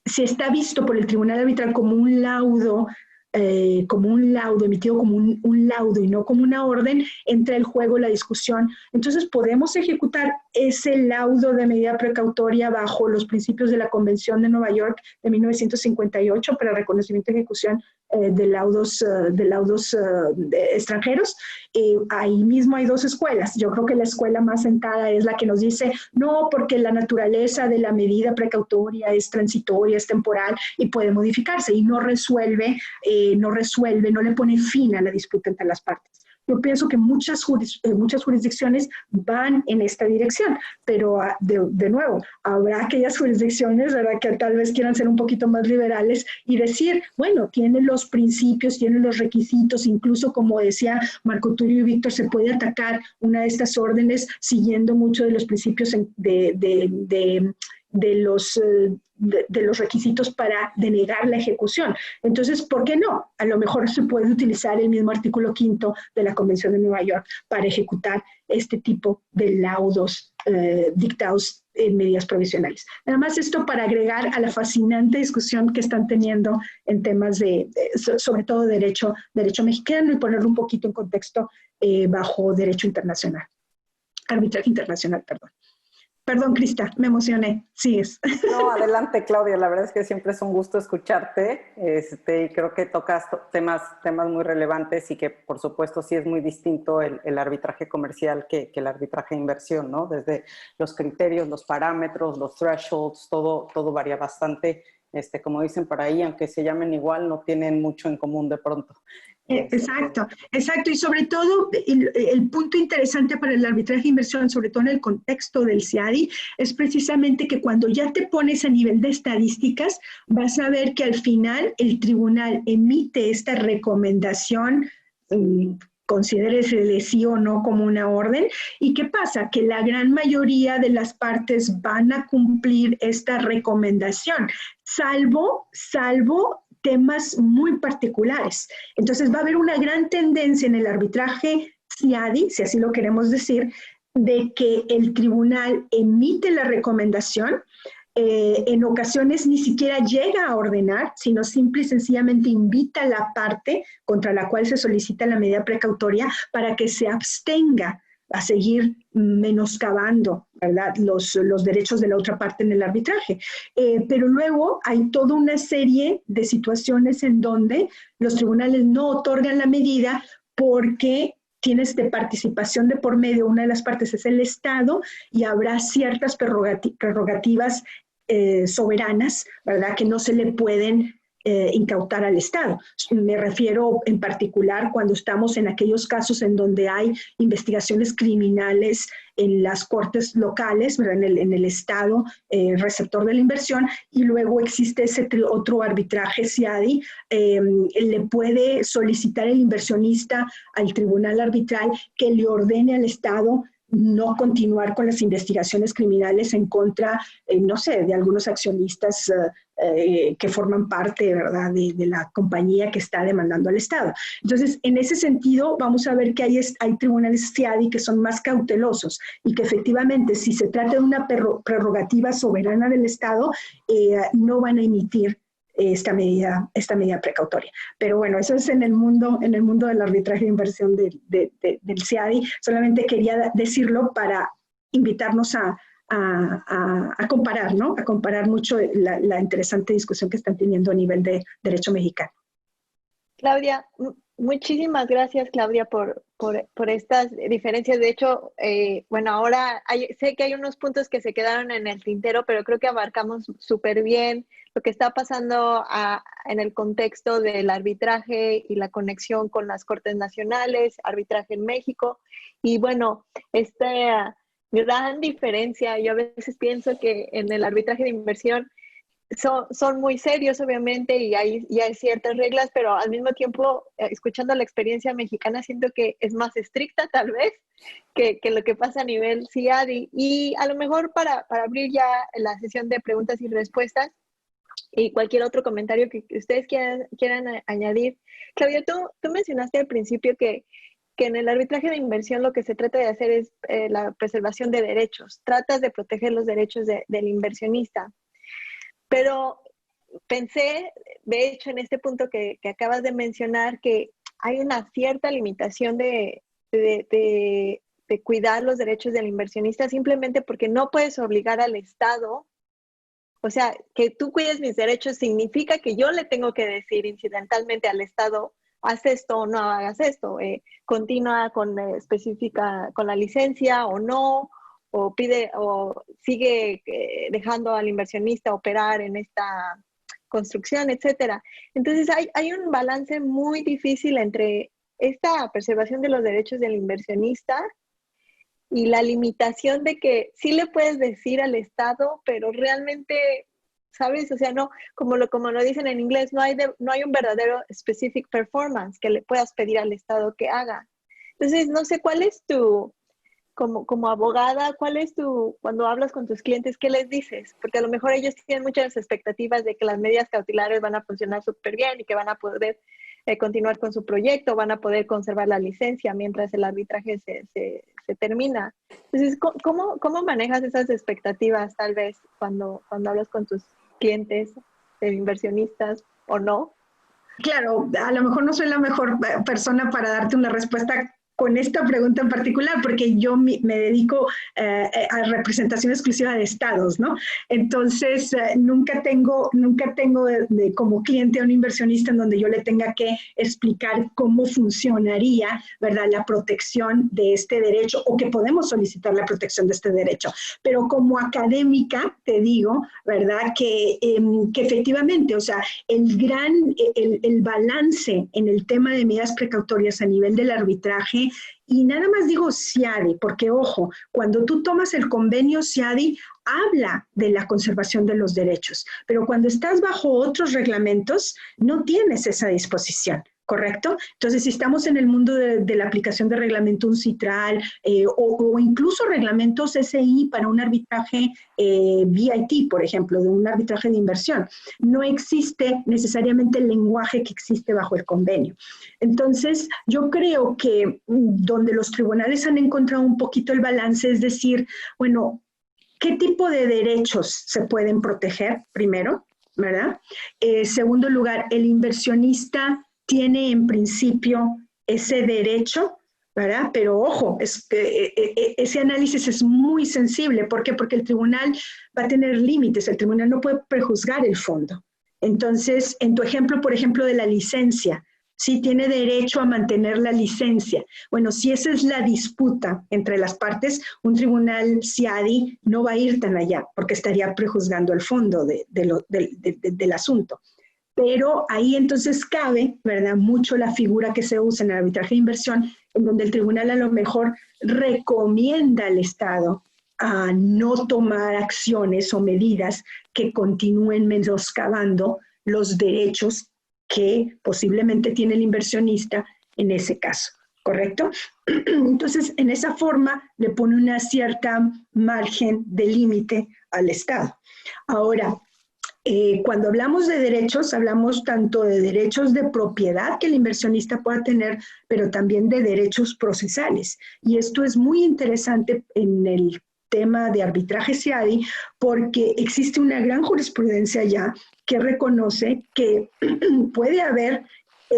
si está visto por el tribunal arbitral como un laudo emitido como un laudo y no como una orden, entra en juego la discusión. Entonces, podemos ejecutar ese laudo de medida precautoria bajo los principios de la Convención de Nueva York de 1958 para el reconocimiento y ejecución de laudos extranjeros. Ahí mismo hay dos escuelas. Yo creo que la escuela más sentada es la que nos dice, no, porque la naturaleza de la medida precautoria es transitoria, es temporal y puede modificarse, y no resuelve, no le pone fin a la disputa entre las partes. Yo pienso que muchas jurisdicciones van en esta dirección, pero de nuevo, habrá aquellas jurisdicciones, ¿verdad?, que tal vez quieran ser un poquito más liberales y decir, bueno, tienen los principios, tienen los requisitos, incluso como decía Marco Tulio y Víctor, se puede atacar una de estas órdenes siguiendo mucho de los principios de los requisitos para denegar la ejecución. Entonces, ¿por qué no? A lo mejor se puede utilizar el mismo artículo 5 de la Convención de Nueva York para ejecutar este tipo de laudos dictados en medidas provisionales. Nada más esto para agregar a la fascinante discusión que están teniendo en temas sobre todo derecho mexicano, y ponerlo un poquito en contexto bajo derecho internacional. Arbitraje internacional, perdón. Perdón, Crista, me emocioné. Sigues. No, adelante, Claudia. La verdad es que siempre es un gusto escucharte. Y creo que tocas temas muy relevantes y que, por supuesto, sí es muy distinto el arbitraje comercial que el arbitraje de inversión, ¿no? Desde los criterios, los parámetros, los thresholds, todo varía bastante. Como dicen por ahí, aunque se llamen igual, no tienen mucho en común de pronto. Exacto. Y sobre todo, el punto interesante para el arbitraje de inversión, sobre todo en el contexto del CIADI, es precisamente que cuando ya te pones a nivel de estadísticas, vas a ver que al final el tribunal emite esta recomendación, considérese sí o no como una orden. ¿Y qué pasa? Que la gran mayoría de las partes van a cumplir esta recomendación, salvo temas muy particulares. Entonces va a haber una gran tendencia en el arbitraje CIADI, si así lo queremos decir, de que el tribunal emite la recomendación, en ocasiones ni siquiera llega a ordenar, sino simple y sencillamente invita a la parte contra la cual se solicita la medida precautoria para que se abstenga a seguir menoscabando, ¿verdad?, los derechos de la otra parte en el arbitraje. Pero luego hay toda una serie de situaciones en donde los tribunales no otorgan la medida porque tienes de participación de por medio, una de las partes es el Estado, y habrá ciertas prerrogativas soberanas, ¿verdad?, que no se le pueden incautar al Estado. Me refiero en particular cuando estamos en aquellos casos en donde hay investigaciones criminales en las cortes locales, ¿verdad?, en el Estado receptor de la inversión, y luego existe ese otro arbitraje CIADI. Le puede solicitar el inversionista al tribunal arbitral que le ordene al Estado no continuar con las investigaciones criminales en contra, no sé, de algunos accionistas que forman parte, ¿verdad?, de la compañía que está demandando al Estado. Entonces, en ese sentido, vamos a ver que hay tribunales CIADI que son más cautelosos y que efectivamente, si se trata de una prerrogativa soberana del Estado, no van a emitir esta medida precautoria. Pero bueno, eso es en el mundo del arbitraje de inversión del CIADI. Solamente quería decirlo para invitarnos a comparar, ¿no? A comparar mucho la interesante discusión que están teniendo a nivel de derecho mexicano. Claudia, muchísimas gracias, Claudia, por estas diferencias. De hecho, bueno, ahora sé que hay unos puntos que se quedaron en el tintero, pero creo que abarcamos súper bien lo que está pasando en el contexto del arbitraje y la conexión con las Cortes Nacionales, arbitraje en México. Y bueno, esta gran diferencia, yo a veces pienso que en el arbitraje de inversión son muy serios, obviamente, y hay ciertas reglas, pero al mismo tiempo, escuchando la experiencia mexicana, siento que es más estricta, tal vez, que lo que pasa a nivel CIADI. Y a lo mejor para abrir ya la sesión de preguntas y respuestas, y cualquier otro comentario que ustedes quieran añadir. Claudia, tú mencionaste al principio que en el arbitraje de inversión lo que se trata de hacer es la preservación de derechos. Tratas de proteger los derechos del inversionista. Pero pensé, de hecho, en este punto que acabas de mencionar, que hay una cierta limitación de cuidar los derechos del inversionista simplemente porque no puedes obligar al Estado. O sea, que tú cuides mis derechos significa que yo le tengo que decir incidentalmente al Estado, haz esto o no hagas esto, continúa con la licencia o no, o pide o sigue dejando al inversionista operar en esta construcción, etcétera. Entonces hay un balance muy difícil entre esta preservación de los derechos del inversionista y la limitación de que sí le puedes decir al Estado, pero realmente, ¿sabes? O sea, no, como lo dicen en inglés, no hay un verdadero specific performance que le puedas pedir al Estado que haga. Entonces, no sé, ¿cuál es como abogada, cuando hablas con tus clientes, qué les dices? Porque a lo mejor ellos tienen muchas expectativas de que las medidas cautelares van a funcionar súper bien y que van a poder continuar con su proyecto, van a poder conservar la licencia mientras el arbitraje se termina. Entonces, ¿cómo manejas esas expectativas tal vez cuando hablas con tus clientes, inversionistas o no? Claro, a lo mejor no soy la mejor persona para darte una respuesta con esta pregunta en particular, porque yo me dedico a representación exclusiva de estados, ¿no? Entonces, nunca tengo como cliente a un inversionista en donde yo le tenga que explicar cómo funcionaría, ¿verdad?, la protección de este derecho, o que podemos solicitar la protección de este derecho. Pero como académica, te digo, ¿verdad?, que efectivamente, o sea, el balance en el tema de medidas precautorias a nivel del arbitraje. Y nada más digo CIADI, porque ojo, cuando tú tomas el convenio CIADI, habla de la conservación de los derechos, pero cuando estás bajo otros reglamentos, no tienes esa disposición, ¿correcto? Entonces, si estamos en el mundo de la aplicación de reglamento UNCITRAL o incluso reglamentos SI para un arbitraje VIT, por ejemplo, de un arbitraje de inversión, no existe necesariamente el lenguaje que existe bajo el convenio. Entonces, yo creo que donde los tribunales han encontrado un poquito el balance es decir, bueno, ¿qué tipo de derechos se pueden proteger primero, verdad? Segundo lugar, el inversionista tiene en principio ese derecho, ¿verdad? Pero ojo, ese análisis es muy sensible. ¿Por qué? Porque el tribunal va a tener límites, el tribunal no puede prejuzgar el fondo. Entonces, en tu ejemplo, por ejemplo, de la licencia, sí tiene derecho a mantener la licencia. Bueno, si esa es la disputa entre las partes, un tribunal CIADI no va a ir tan allá, porque estaría prejuzgando el fondo del asunto. Pero ahí entonces cabe, ¿verdad?, mucho la figura que se usa en el arbitraje de inversión, en donde el tribunal a lo mejor recomienda al Estado a no tomar acciones o medidas que continúen menoscabando los derechos que posiblemente tiene el inversionista en ese caso, ¿correcto? Entonces, en esa forma le pone una cierta margen de límite al Estado. Ahora, cuando hablamos de derechos, hablamos tanto de derechos de propiedad que el inversionista pueda tener, pero también de derechos procesales. Y esto es muy interesante en el tema de arbitraje CIADI, porque existe una gran jurisprudencia ya que reconoce que puede haber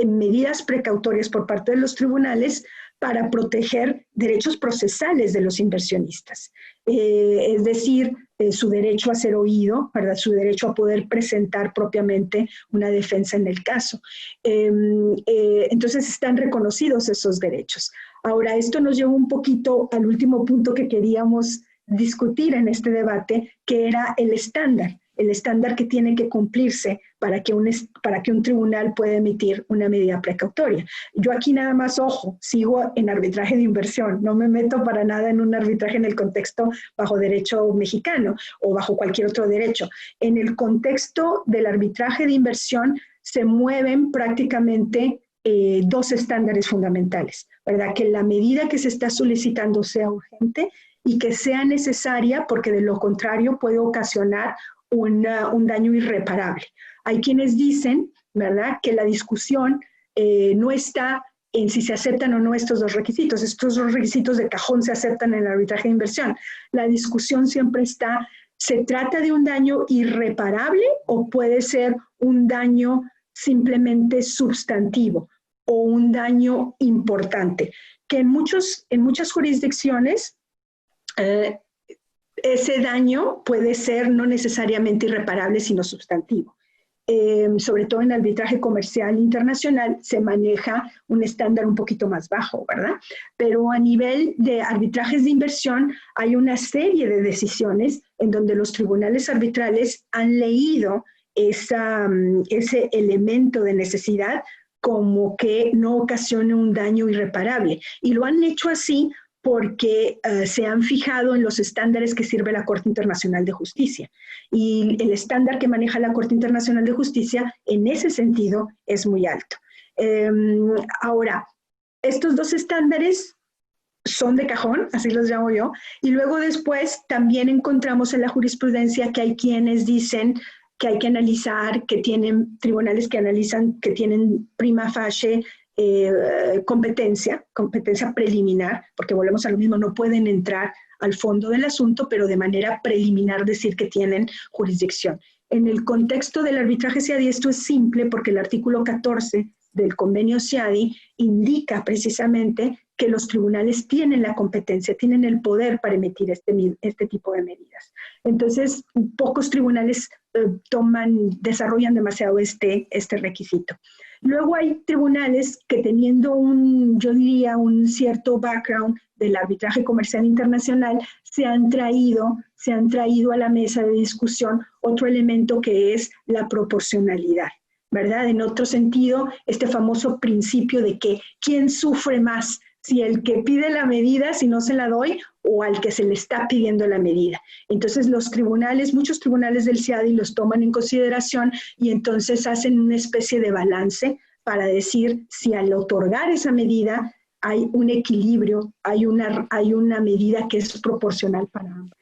medidas precautorias por parte de los tribunales para proteger derechos procesales de los inversionistas. Es decir, su derecho a ser oído, ¿verdad?, su derecho a poder presentar propiamente una defensa en el caso. Entonces están reconocidos esos derechos. Ahora, esto nos lleva un poquito al último punto que queríamos discutir en este debate, que era el estándar que tiene que cumplirse para que un tribunal pueda emitir una medida precautoria. Yo aquí nada más, ojo, sigo en arbitraje de inversión, no me meto para nada en un arbitraje en el contexto bajo derecho mexicano o bajo cualquier otro derecho. En el contexto del arbitraje de inversión se mueven prácticamente dos estándares fundamentales, ¿verdad? Que la medida que se está solicitando sea urgente y que sea necesaria, porque de lo contrario puede ocasionar un daño irreparable. Hay quienes dicen, ¿verdad?, que la discusión no está en si se aceptan o no estos dos requisitos. Estos dos requisitos de cajón se aceptan en el arbitraje de inversión. La discusión siempre está, ¿se trata de un daño irreparable o puede ser un daño simplemente sustantivo o un daño importante? Que en muchas jurisdicciones ese daño puede ser no necesariamente irreparable, sino sustantivo. Sobre todo en arbitraje comercial internacional se maneja un estándar un poquito más bajo, ¿verdad? Pero a nivel de arbitrajes de inversión hay una serie de decisiones en donde los tribunales arbitrales han leído ese elemento de necesidad como que no ocasione un daño irreparable. Y lo han hecho así porque se han fijado en los estándares que sirve la Corte Internacional de Justicia. Y el estándar que maneja la Corte Internacional de Justicia, en ese sentido, es muy alto. Ahora, estos dos estándares son de cajón, así los llamo yo, y luego después también encontramos en la jurisprudencia que hay quienes dicen que hay que analizar, que tienen tribunales que analizan, que tienen prima facie competencia preliminar, porque volvemos a lo mismo, no pueden entrar al fondo del asunto, pero de manera preliminar decir que tienen jurisdicción. En el contexto del arbitraje CIADI esto es simple porque el artículo 14 del convenio CIADI indica precisamente que los tribunales tienen la competencia, tienen el poder para emitir este tipo de medidas. Entonces, pocos tribunales desarrollan demasiado este requisito. Luego hay tribunales que teniendo yo diría, un cierto background del arbitraje comercial internacional, se han traído a la mesa de discusión otro elemento que es la proporcionalidad, ¿verdad? En otro sentido, este famoso principio de que ¿quién sufre más? Si el que pide la medida, si no se la doy, o al que se le está pidiendo la medida. Entonces muchos tribunales del CIADI los toman en consideración y entonces hacen una especie de balance para decir si al otorgar esa medida hay un equilibrio, hay una medida que es proporcional para ambos.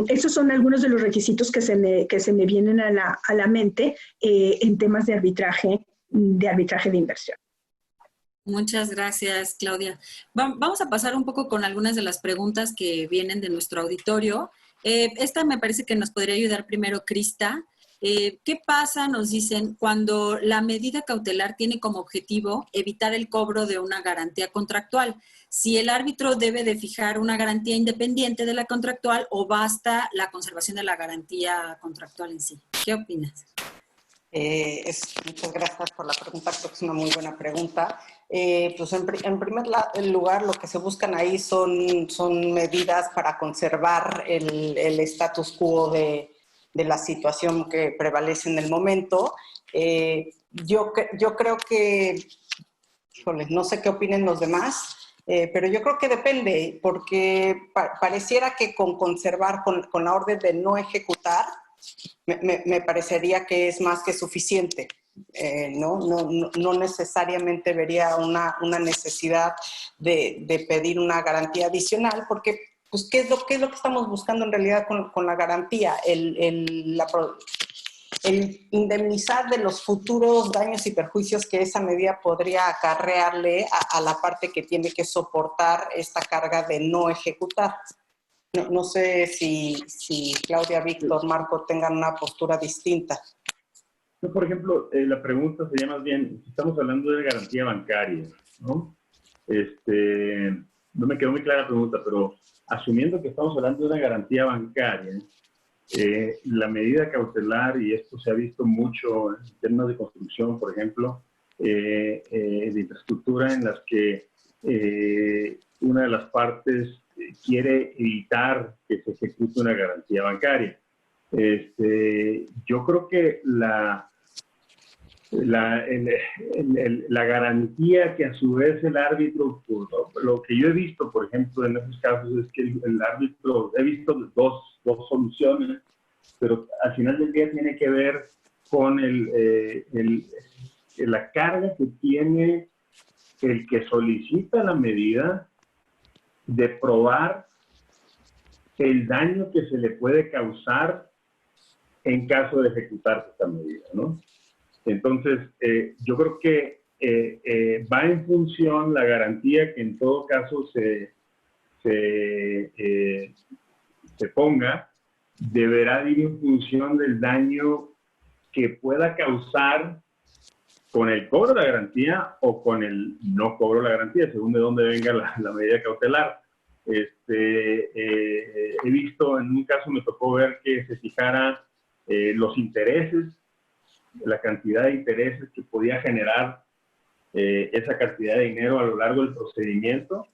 Esos son algunos de los requisitos que se me vienen a la mente en temas de arbitraje de inversión. Muchas gracias, Claudia. Vamos a pasar un poco con algunas de las preguntas que vienen de nuestro auditorio. Esta me parece que nos podría ayudar primero Crista. ¿Qué pasa, nos dicen, cuando la medida cautelar tiene como objetivo evitar el cobro de una garantía contractual? Si el árbitro debe de fijar una garantía independiente de la contractual o basta la conservación de la garantía contractual en sí. ¿Qué opinas? Muchas gracias por la pregunta, creo que es una muy buena pregunta. Pues en primer lugar, lo que se buscan ahí son medidas para conservar el status quo de la situación que prevalece en el momento. Yo creo que, híjole, no sé qué opinen los demás, pero yo creo que depende, porque pareciera que con conservar, con la orden de no ejecutar, me parecería que es más que suficiente. No necesariamente vería una necesidad de pedir una garantía adicional, porque pues, ¿qué es lo que estamos buscando en realidad con la garantía? El indemnizar de los futuros daños y perjuicios que esa medida podría acarrearle a la parte que tiene que soportar esta carga de no ejecutar. No sé si Claudia, Víctor, Marco tengan una postura distinta. Yo, por ejemplo, la pregunta sería más bien, si estamos hablando de garantía bancaria, ¿no? No me quedó muy clara la pregunta, pero asumiendo que estamos hablando de una garantía bancaria, la medida cautelar, y esto se ha visto mucho en términos de construcción, por ejemplo, de infraestructura, en las que una de las partes quiere evitar que se ejecute una garantía bancaria. Yo creo que la garantía que a su vez el árbitro, lo que yo he visto, por ejemplo, en esos casos es que el árbitro, he visto dos soluciones, pero al final del día tiene que ver con la carga que tiene el que solicita la medida de probar el daño que se le puede causar en caso de ejecutarse esta medida, ¿no? Entonces, yo creo que va en función la garantía que en todo caso se ponga, deberá ir en función del daño que pueda causar con el cobro de la garantía o con el no cobro de la garantía, según de dónde venga la medida cautelar. He visto, en un caso me tocó ver que se fijara los intereses, la cantidad de intereses que podía generar esa cantidad de dinero a lo largo del procedimiento,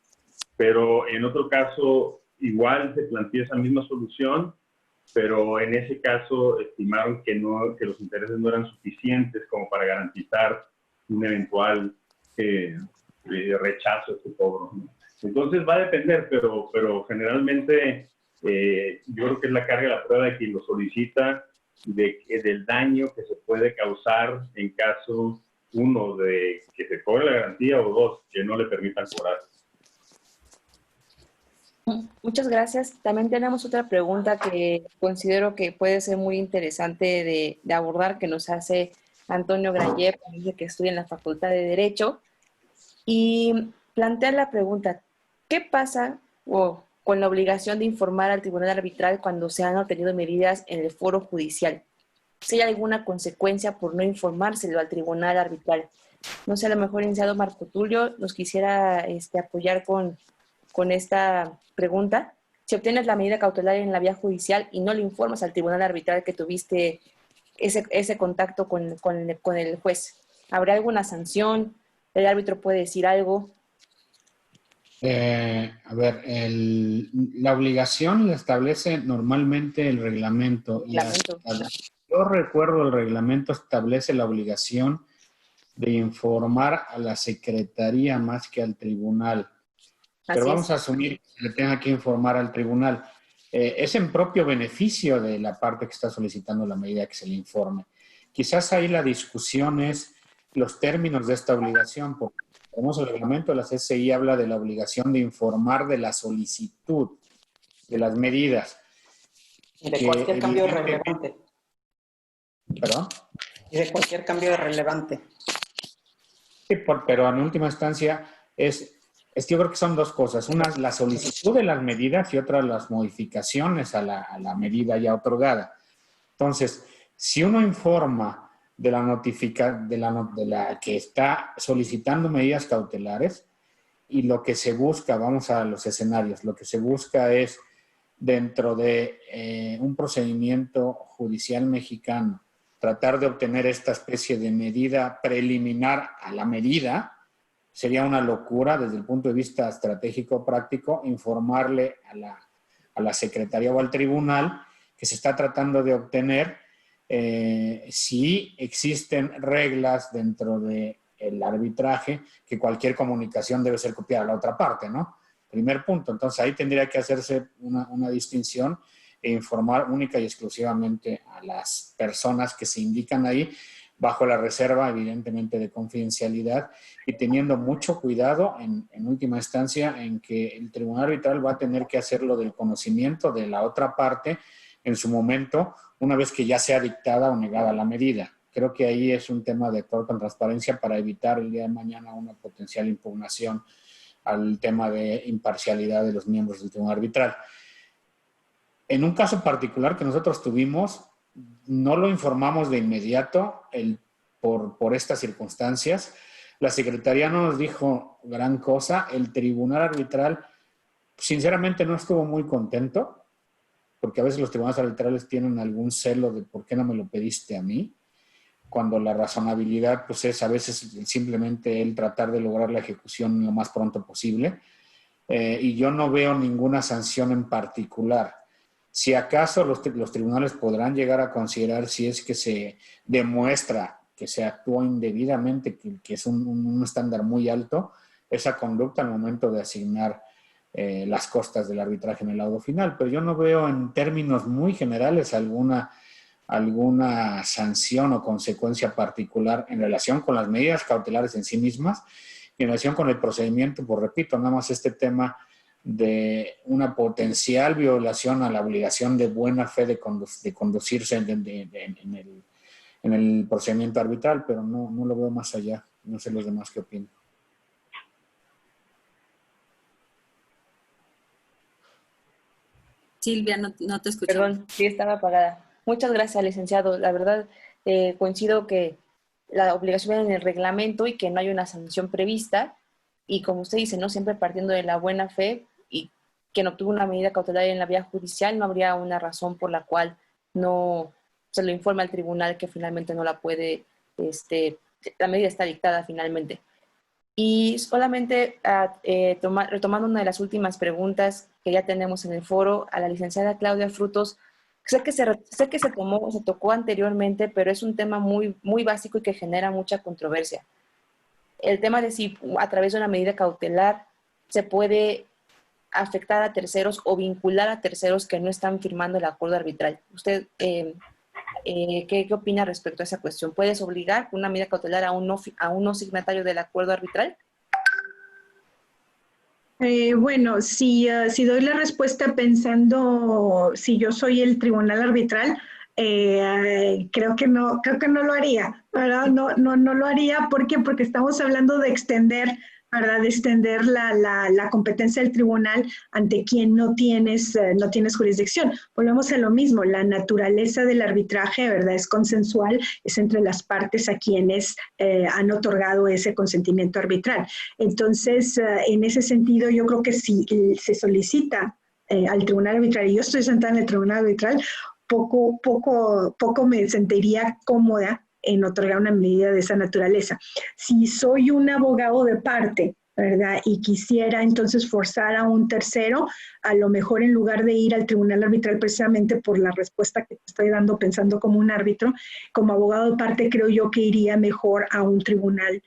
pero en otro caso igual se plantea esa misma solución, pero en ese caso estimaron que los intereses no eran suficientes como para garantizar un eventual rechazo de este cobro, ¿no? Entonces va a depender, pero generalmente yo creo que es la carga de la prueba de quien lo solicita, del daño que se puede causar en caso, uno, de que se cobre la garantía, o dos, que no le permitan cobrar. Muchas gracias. También tenemos otra pregunta que considero que puede ser muy interesante de abordar, que nos hace Antonio Grayer, que estudia en la Facultad de Derecho, y plantea la pregunta: ¿qué pasa con la obligación de informar al tribunal arbitral cuando se han obtenido medidas en el foro judicial? Si hay alguna consecuencia por no informárselo al tribunal arbitral. No sé, a lo mejor, licenciado Marco Tulio nos quisiera apoyar con esta pregunta. Si obtienes la medida cautelar en la vía judicial y no le informas al tribunal arbitral que tuviste ese contacto con el juez, ¿habrá alguna sanción? ¿El árbitro puede decir algo? A ver, la obligación la establece normalmente el reglamento. Yo recuerdo, el reglamento establece la obligación de informar a la secretaría más que al tribunal. Pero vamos a asumir que le tenga que informar al tribunal. Es en propio beneficio de la parte que está solicitando la medida que se le informe. Quizás ahí la discusión es los términos de esta obligación, porque como el reglamento de la CCI habla de la obligación de informar de la solicitud de las medidas. Y de cualquier cambio relevante. ¿Perdón? Y de cualquier cambio relevante. Sí, pero en última instancia yo creo que son dos cosas. Una, la solicitud de las medidas, y otra, las modificaciones a la medida ya otorgada. Entonces, si uno informa de la que está solicitando medidas cautelares, y lo que se busca, vamos a los escenarios, lo que se busca es, dentro de un procedimiento judicial mexicano, tratar de obtener esta especie de medida preliminar a la medida, sería una locura desde el punto de vista estratégico práctico informarle a la secretaría o al tribunal que se está tratando de obtener si existen reglas dentro del arbitraje que cualquier comunicación debe ser copiada a la otra parte, ¿no? Primer punto. Entonces ahí tendría que hacerse una distinción e informar única y exclusivamente a las personas que se indican ahí, bajo la reserva, evidentemente, de confidencialidad, y teniendo mucho cuidado, en última instancia, en que el tribunal arbitral va a tener que hacerlo del conocimiento de la otra parte en su momento, una vez que ya sea dictada o negada la medida. Creo que ahí es un tema de actuar con transparencia para evitar el día de mañana una potencial impugnación al tema de imparcialidad de los miembros del tribunal arbitral. En un caso particular que nosotros tuvimos, no lo informamos de inmediato por estas circunstancias. La Secretaría no nos dijo gran cosa. El tribunal arbitral, sinceramente, no estuvo muy contento, porque a veces los tribunales arbitrales tienen algún celo de ¿por qué no me lo pediste a mí? Cuando la razonabilidad pues es a veces simplemente el tratar de lograr la ejecución lo más pronto posible. Y yo no veo ninguna sanción en particular. Si acaso los tribunales podrán llegar a considerar, si es que se demuestra que se actuó indebidamente, que es un estándar muy alto, esa conducta al momento de asignar las costas del arbitraje en el laudo final. Pero yo no veo en términos muy generales alguna sanción o consecuencia particular en relación con las medidas cautelares en sí mismas y en relación con el procedimiento. Pues repito, nada más este tema de una potencial violación a la obligación de buena fe de conducirse en el procedimiento arbitral, pero no lo veo más allá. No sé los demás qué opinan. Silvia, no te escuchamos. Perdón, sí estaba apagada. Muchas gracias, licenciado. La verdad, coincido que la obligación viene en el reglamento y que no hay una sanción prevista. Y como usted dice, ¿no? Siempre partiendo de la buena fe, y quien obtuvo una medida cautelar en la vía judicial, no habría una razón por la cual no se lo informa al tribunal que finalmente no la puede, la medida está dictada finalmente. Y solamente retomando una de las últimas preguntas que ya tenemos en el foro, a la licenciada Claudia Frutos, sé que se tocó anteriormente, pero es un tema muy, muy básico y que genera mucha controversia. El tema de si a través de una medida cautelar se puede afectar a terceros o vincular a terceros que no están firmando el acuerdo arbitral. ¿Usted ¿qué opina respecto a esa cuestión? ¿Puedes obligar con una medida cautelar a un no signatario del acuerdo arbitral? Bueno, si doy la respuesta pensando si yo soy el tribunal arbitral, creo que no lo haría, ¿verdad? No lo haría. ¿Por qué? Porque estamos hablando de extender, ¿verdad? De extender la competencia del tribunal ante quien no tienes jurisdicción. Volvemos a lo mismo, la naturaleza del arbitraje, ¿verdad? Es consensual, es entre las partes a quienes han otorgado ese consentimiento arbitral. Entonces, en ese sentido, yo creo que si se solicita al tribunal arbitral, y yo estoy sentada en el tribunal arbitral, poco me sentiría cómoda en otorgar una medida de esa naturaleza. Si soy un abogado de parte, ¿verdad? Y quisiera entonces forzar a un tercero, a lo mejor en lugar de ir al tribunal arbitral precisamente por la respuesta que te estoy dando pensando como un árbitro, como abogado de parte creo yo que iría mejor a un tribunal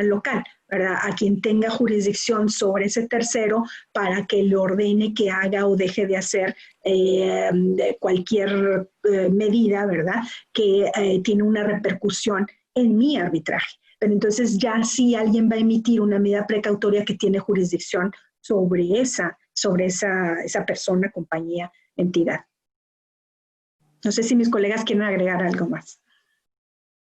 local, ¿verdad? A quien tenga jurisdicción sobre ese tercero para que le ordene que haga o deje de hacer cualquier medida, ¿verdad? Que tiene una repercusión en mi arbitraje. Pero entonces ya sí alguien va a emitir una medida precautoria que tiene jurisdicción sobre esa persona, compañía, entidad. No sé si mis colegas quieren agregar algo más.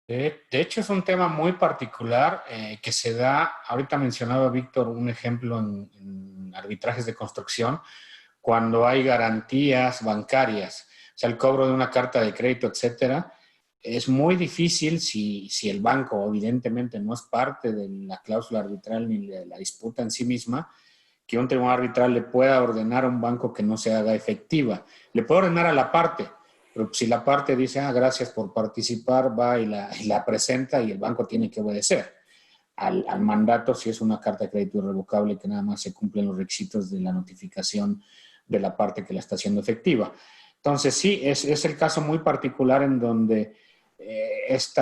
De hecho, es un tema muy particular que se da, ahorita mencionaba Víctor un ejemplo en arbitrajes de construcción, cuando hay garantías bancarias, o sea, el cobro de una carta de crédito, etcétera. Es muy difícil si el banco evidentemente no es parte de la cláusula arbitral ni de la disputa en sí misma, que un tribunal arbitral le pueda ordenar a un banco que no se haga efectiva. Le puede ordenar a la parte, pero si la parte dice, gracias por participar, va y la presenta y el banco tiene que obedecer al mandato si es una carta de crédito irrevocable que nada más se cumplen los requisitos de la notificación de la parte que la está haciendo efectiva. Entonces sí, es el caso muy particular en donde este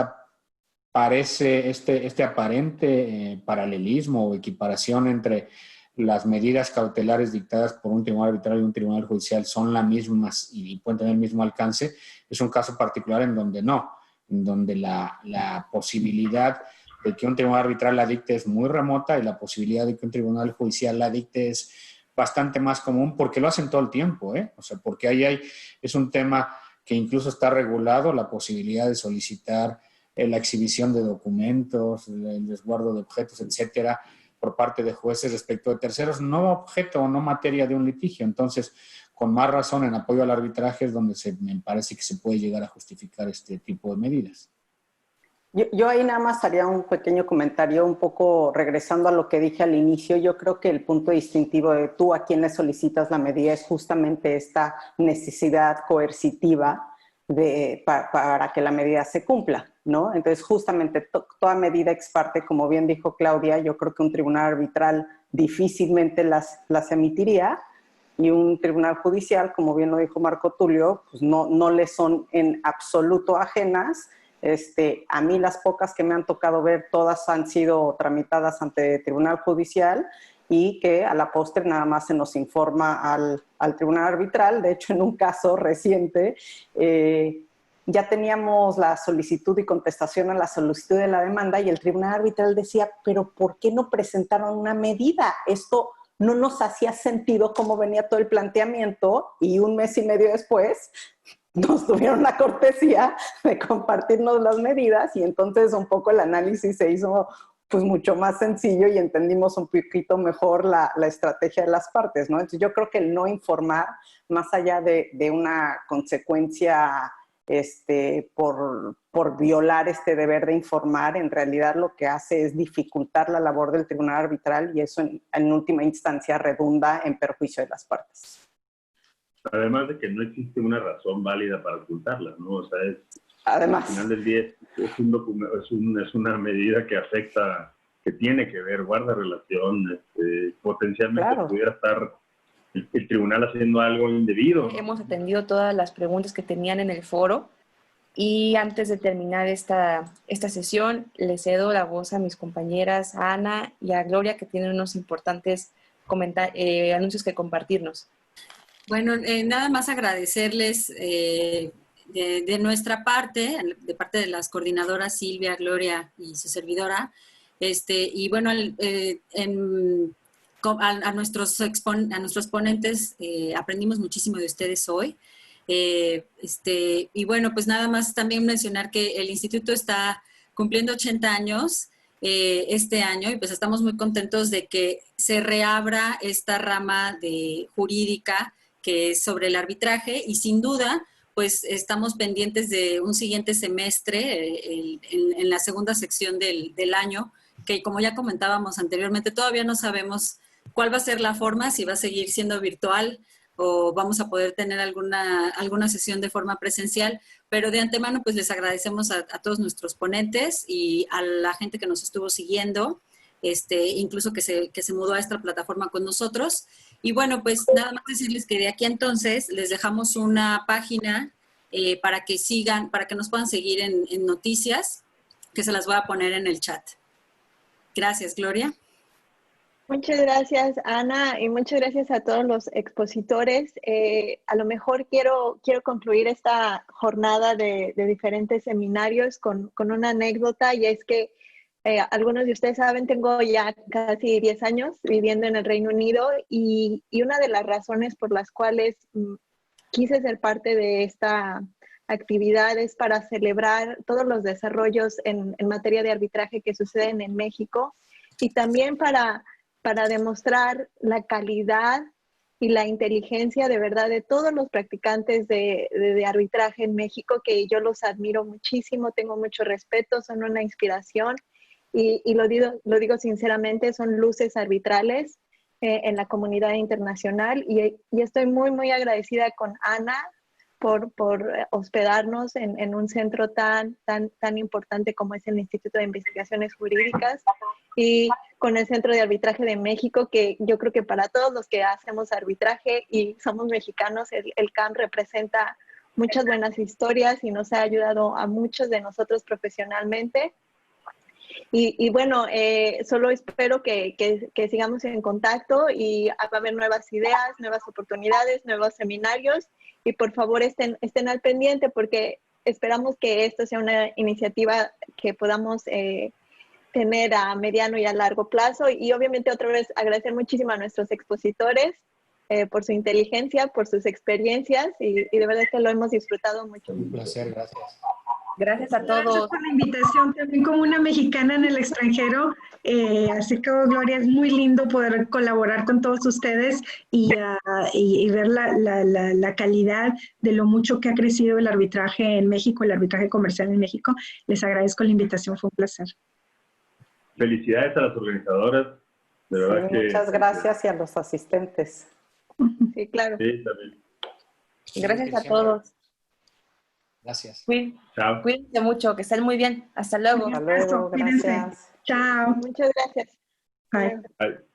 aparente paralelismo o equiparación entre las medidas cautelares dictadas por un tribunal arbitral y un tribunal judicial son las mismas y pueden tener el mismo alcance, es un caso particular en donde no, en donde la posibilidad de que un tribunal arbitral la dicte es muy remota y la posibilidad de que un tribunal judicial la dicte es bastante más común porque lo hacen todo el tiempo, o sea, porque ahí es un tema que incluso está regulado, la posibilidad de solicitar la exhibición de documentos, el resguardo de objetos, etcétera, por parte de jueces respecto de terceros, no objeto o no materia de un litigio. Entonces, con más razón, en apoyo al arbitraje es donde me parece que se puede llegar a justificar este tipo de medidas. Yo ahí nada más haría un pequeño comentario, un poco regresando a lo que dije al inicio. Yo creo que el punto distintivo de tú a quien le solicitas la medida es justamente esta necesidad coercitiva para que la medida se cumpla, ¿no? Entonces, justamente toda medida ex parte, como bien dijo Claudia, yo creo que un tribunal arbitral difícilmente las emitiría y un tribunal judicial, como bien lo dijo Marco Tulio, pues no le son en absoluto ajenas. A mí las pocas que me han tocado ver, todas han sido tramitadas ante tribunal judicial y que a la postre nada más se nos informa al tribunal arbitral. De hecho, en un caso reciente, ya teníamos la solicitud y contestación a la solicitud de la demanda y el tribunal arbitral decía, pero ¿por qué no presentaron una medida? Esto no nos hacía sentido cómo venía todo el planteamiento, y un mes y medio después nos tuvieron la cortesía de compartirnos las medidas, y entonces un poco el análisis se hizo pues mucho más sencillo y entendimos un poquito mejor la estrategia de las partes, ¿no? Entonces yo creo que el no informar, más allá de una consecuencia por violar este deber de informar, en realidad lo que hace es dificultar la labor del tribunal arbitral, y eso en última instancia redunda en perjuicio de las partes. Además de que no existe una razón válida para ocultarlas, ¿no? O sea, además, al final del día es una medida que afecta, que tiene que ver, guarda relación, potencialmente claro, pudiera estar el tribunal haciendo algo indebido, ¿no? Hemos atendido todas las preguntas que tenían en el foro, y antes de terminar esta sesión, le cedo la voz a mis compañeras, a Ana y a Gloria, que tienen unos importantes anuncios que compartirnos. Bueno, nada más agradecerles de nuestra parte, de parte de las coordinadoras Silvia, Gloria y su servidora, y bueno, a nuestros ponentes aprendimos muchísimo de ustedes hoy. Y bueno, pues nada más también mencionar que el instituto está cumpliendo 80 años este año, y pues estamos muy contentos de que se reabra esta rama jurídica que es sobre el arbitraje, y sin duda pues estamos pendientes de un siguiente semestre en la segunda sección del año, que como ya comentábamos anteriormente, todavía no sabemos cuál va a ser la forma, si va a seguir siendo virtual o vamos a poder tener alguna sesión de forma presencial, pero de antemano pues les agradecemos a todos nuestros ponentes y a la gente que nos estuvo siguiendo, incluso que se mudó a esta plataforma con nosotros. Y bueno, pues nada más decirles que de aquí entonces les dejamos una página para que sigan, para que nos puedan seguir en noticias, que se las voy a poner en el chat. Gracias, Gloria. Muchas gracias, Ana, y muchas gracias a todos los expositores. A lo mejor quiero concluir esta jornada de diferentes seminarios con una anécdota, y es que algunos de ustedes saben, tengo ya casi 10 años viviendo en el Reino Unido, y una de las razones por las cuales quise ser parte de esta actividad es para celebrar todos los desarrollos en materia de arbitraje que suceden en México, y también para demostrar la calidad y la inteligencia de verdad de todos los practicantes de arbitraje en México, que yo los admiro muchísimo, tengo mucho respeto, son una inspiración, y lo digo sinceramente, son luces arbitrales en la comunidad internacional, y estoy muy, muy agradecida con Ana por hospedarnos en un centro tan importante como es el Instituto de Investigaciones Jurídicas, y con el Centro de Arbitraje de México, que yo creo que para todos los que hacemos arbitraje y somos mexicanos, el CAM representa muchas buenas historias y nos ha ayudado a muchos de nosotros profesionalmente. Y bueno, solo espero que sigamos en contacto, y va a haber nuevas ideas, nuevas oportunidades, nuevos seminarios, y por favor estén al pendiente, porque esperamos que esto sea una iniciativa que podamos tener a mediano y a largo plazo. Y obviamente otra vez agradecer muchísimo a nuestros expositores por su inteligencia, por sus experiencias, y de verdad que lo hemos disfrutado mucho. Un placer, gracias. Gracias a todos. Gracias por la invitación, también como una mexicana en el extranjero, así que Gloria, es muy lindo poder colaborar con todos ustedes y ver la calidad de lo mucho que ha crecido el arbitraje en México, el arbitraje comercial en México. Les agradezco la invitación, fue un placer. Felicidades a las organizadoras, de verdad sí, que... muchas gracias, y a los asistentes. Sí, claro. Sí, también. Gracias a todos. Gracias. Chao. Cuídense mucho, que estén muy bien. Hasta luego. Hasta luego, Cuídense. gracias. Chao. Muchas gracias. Bye. Bye.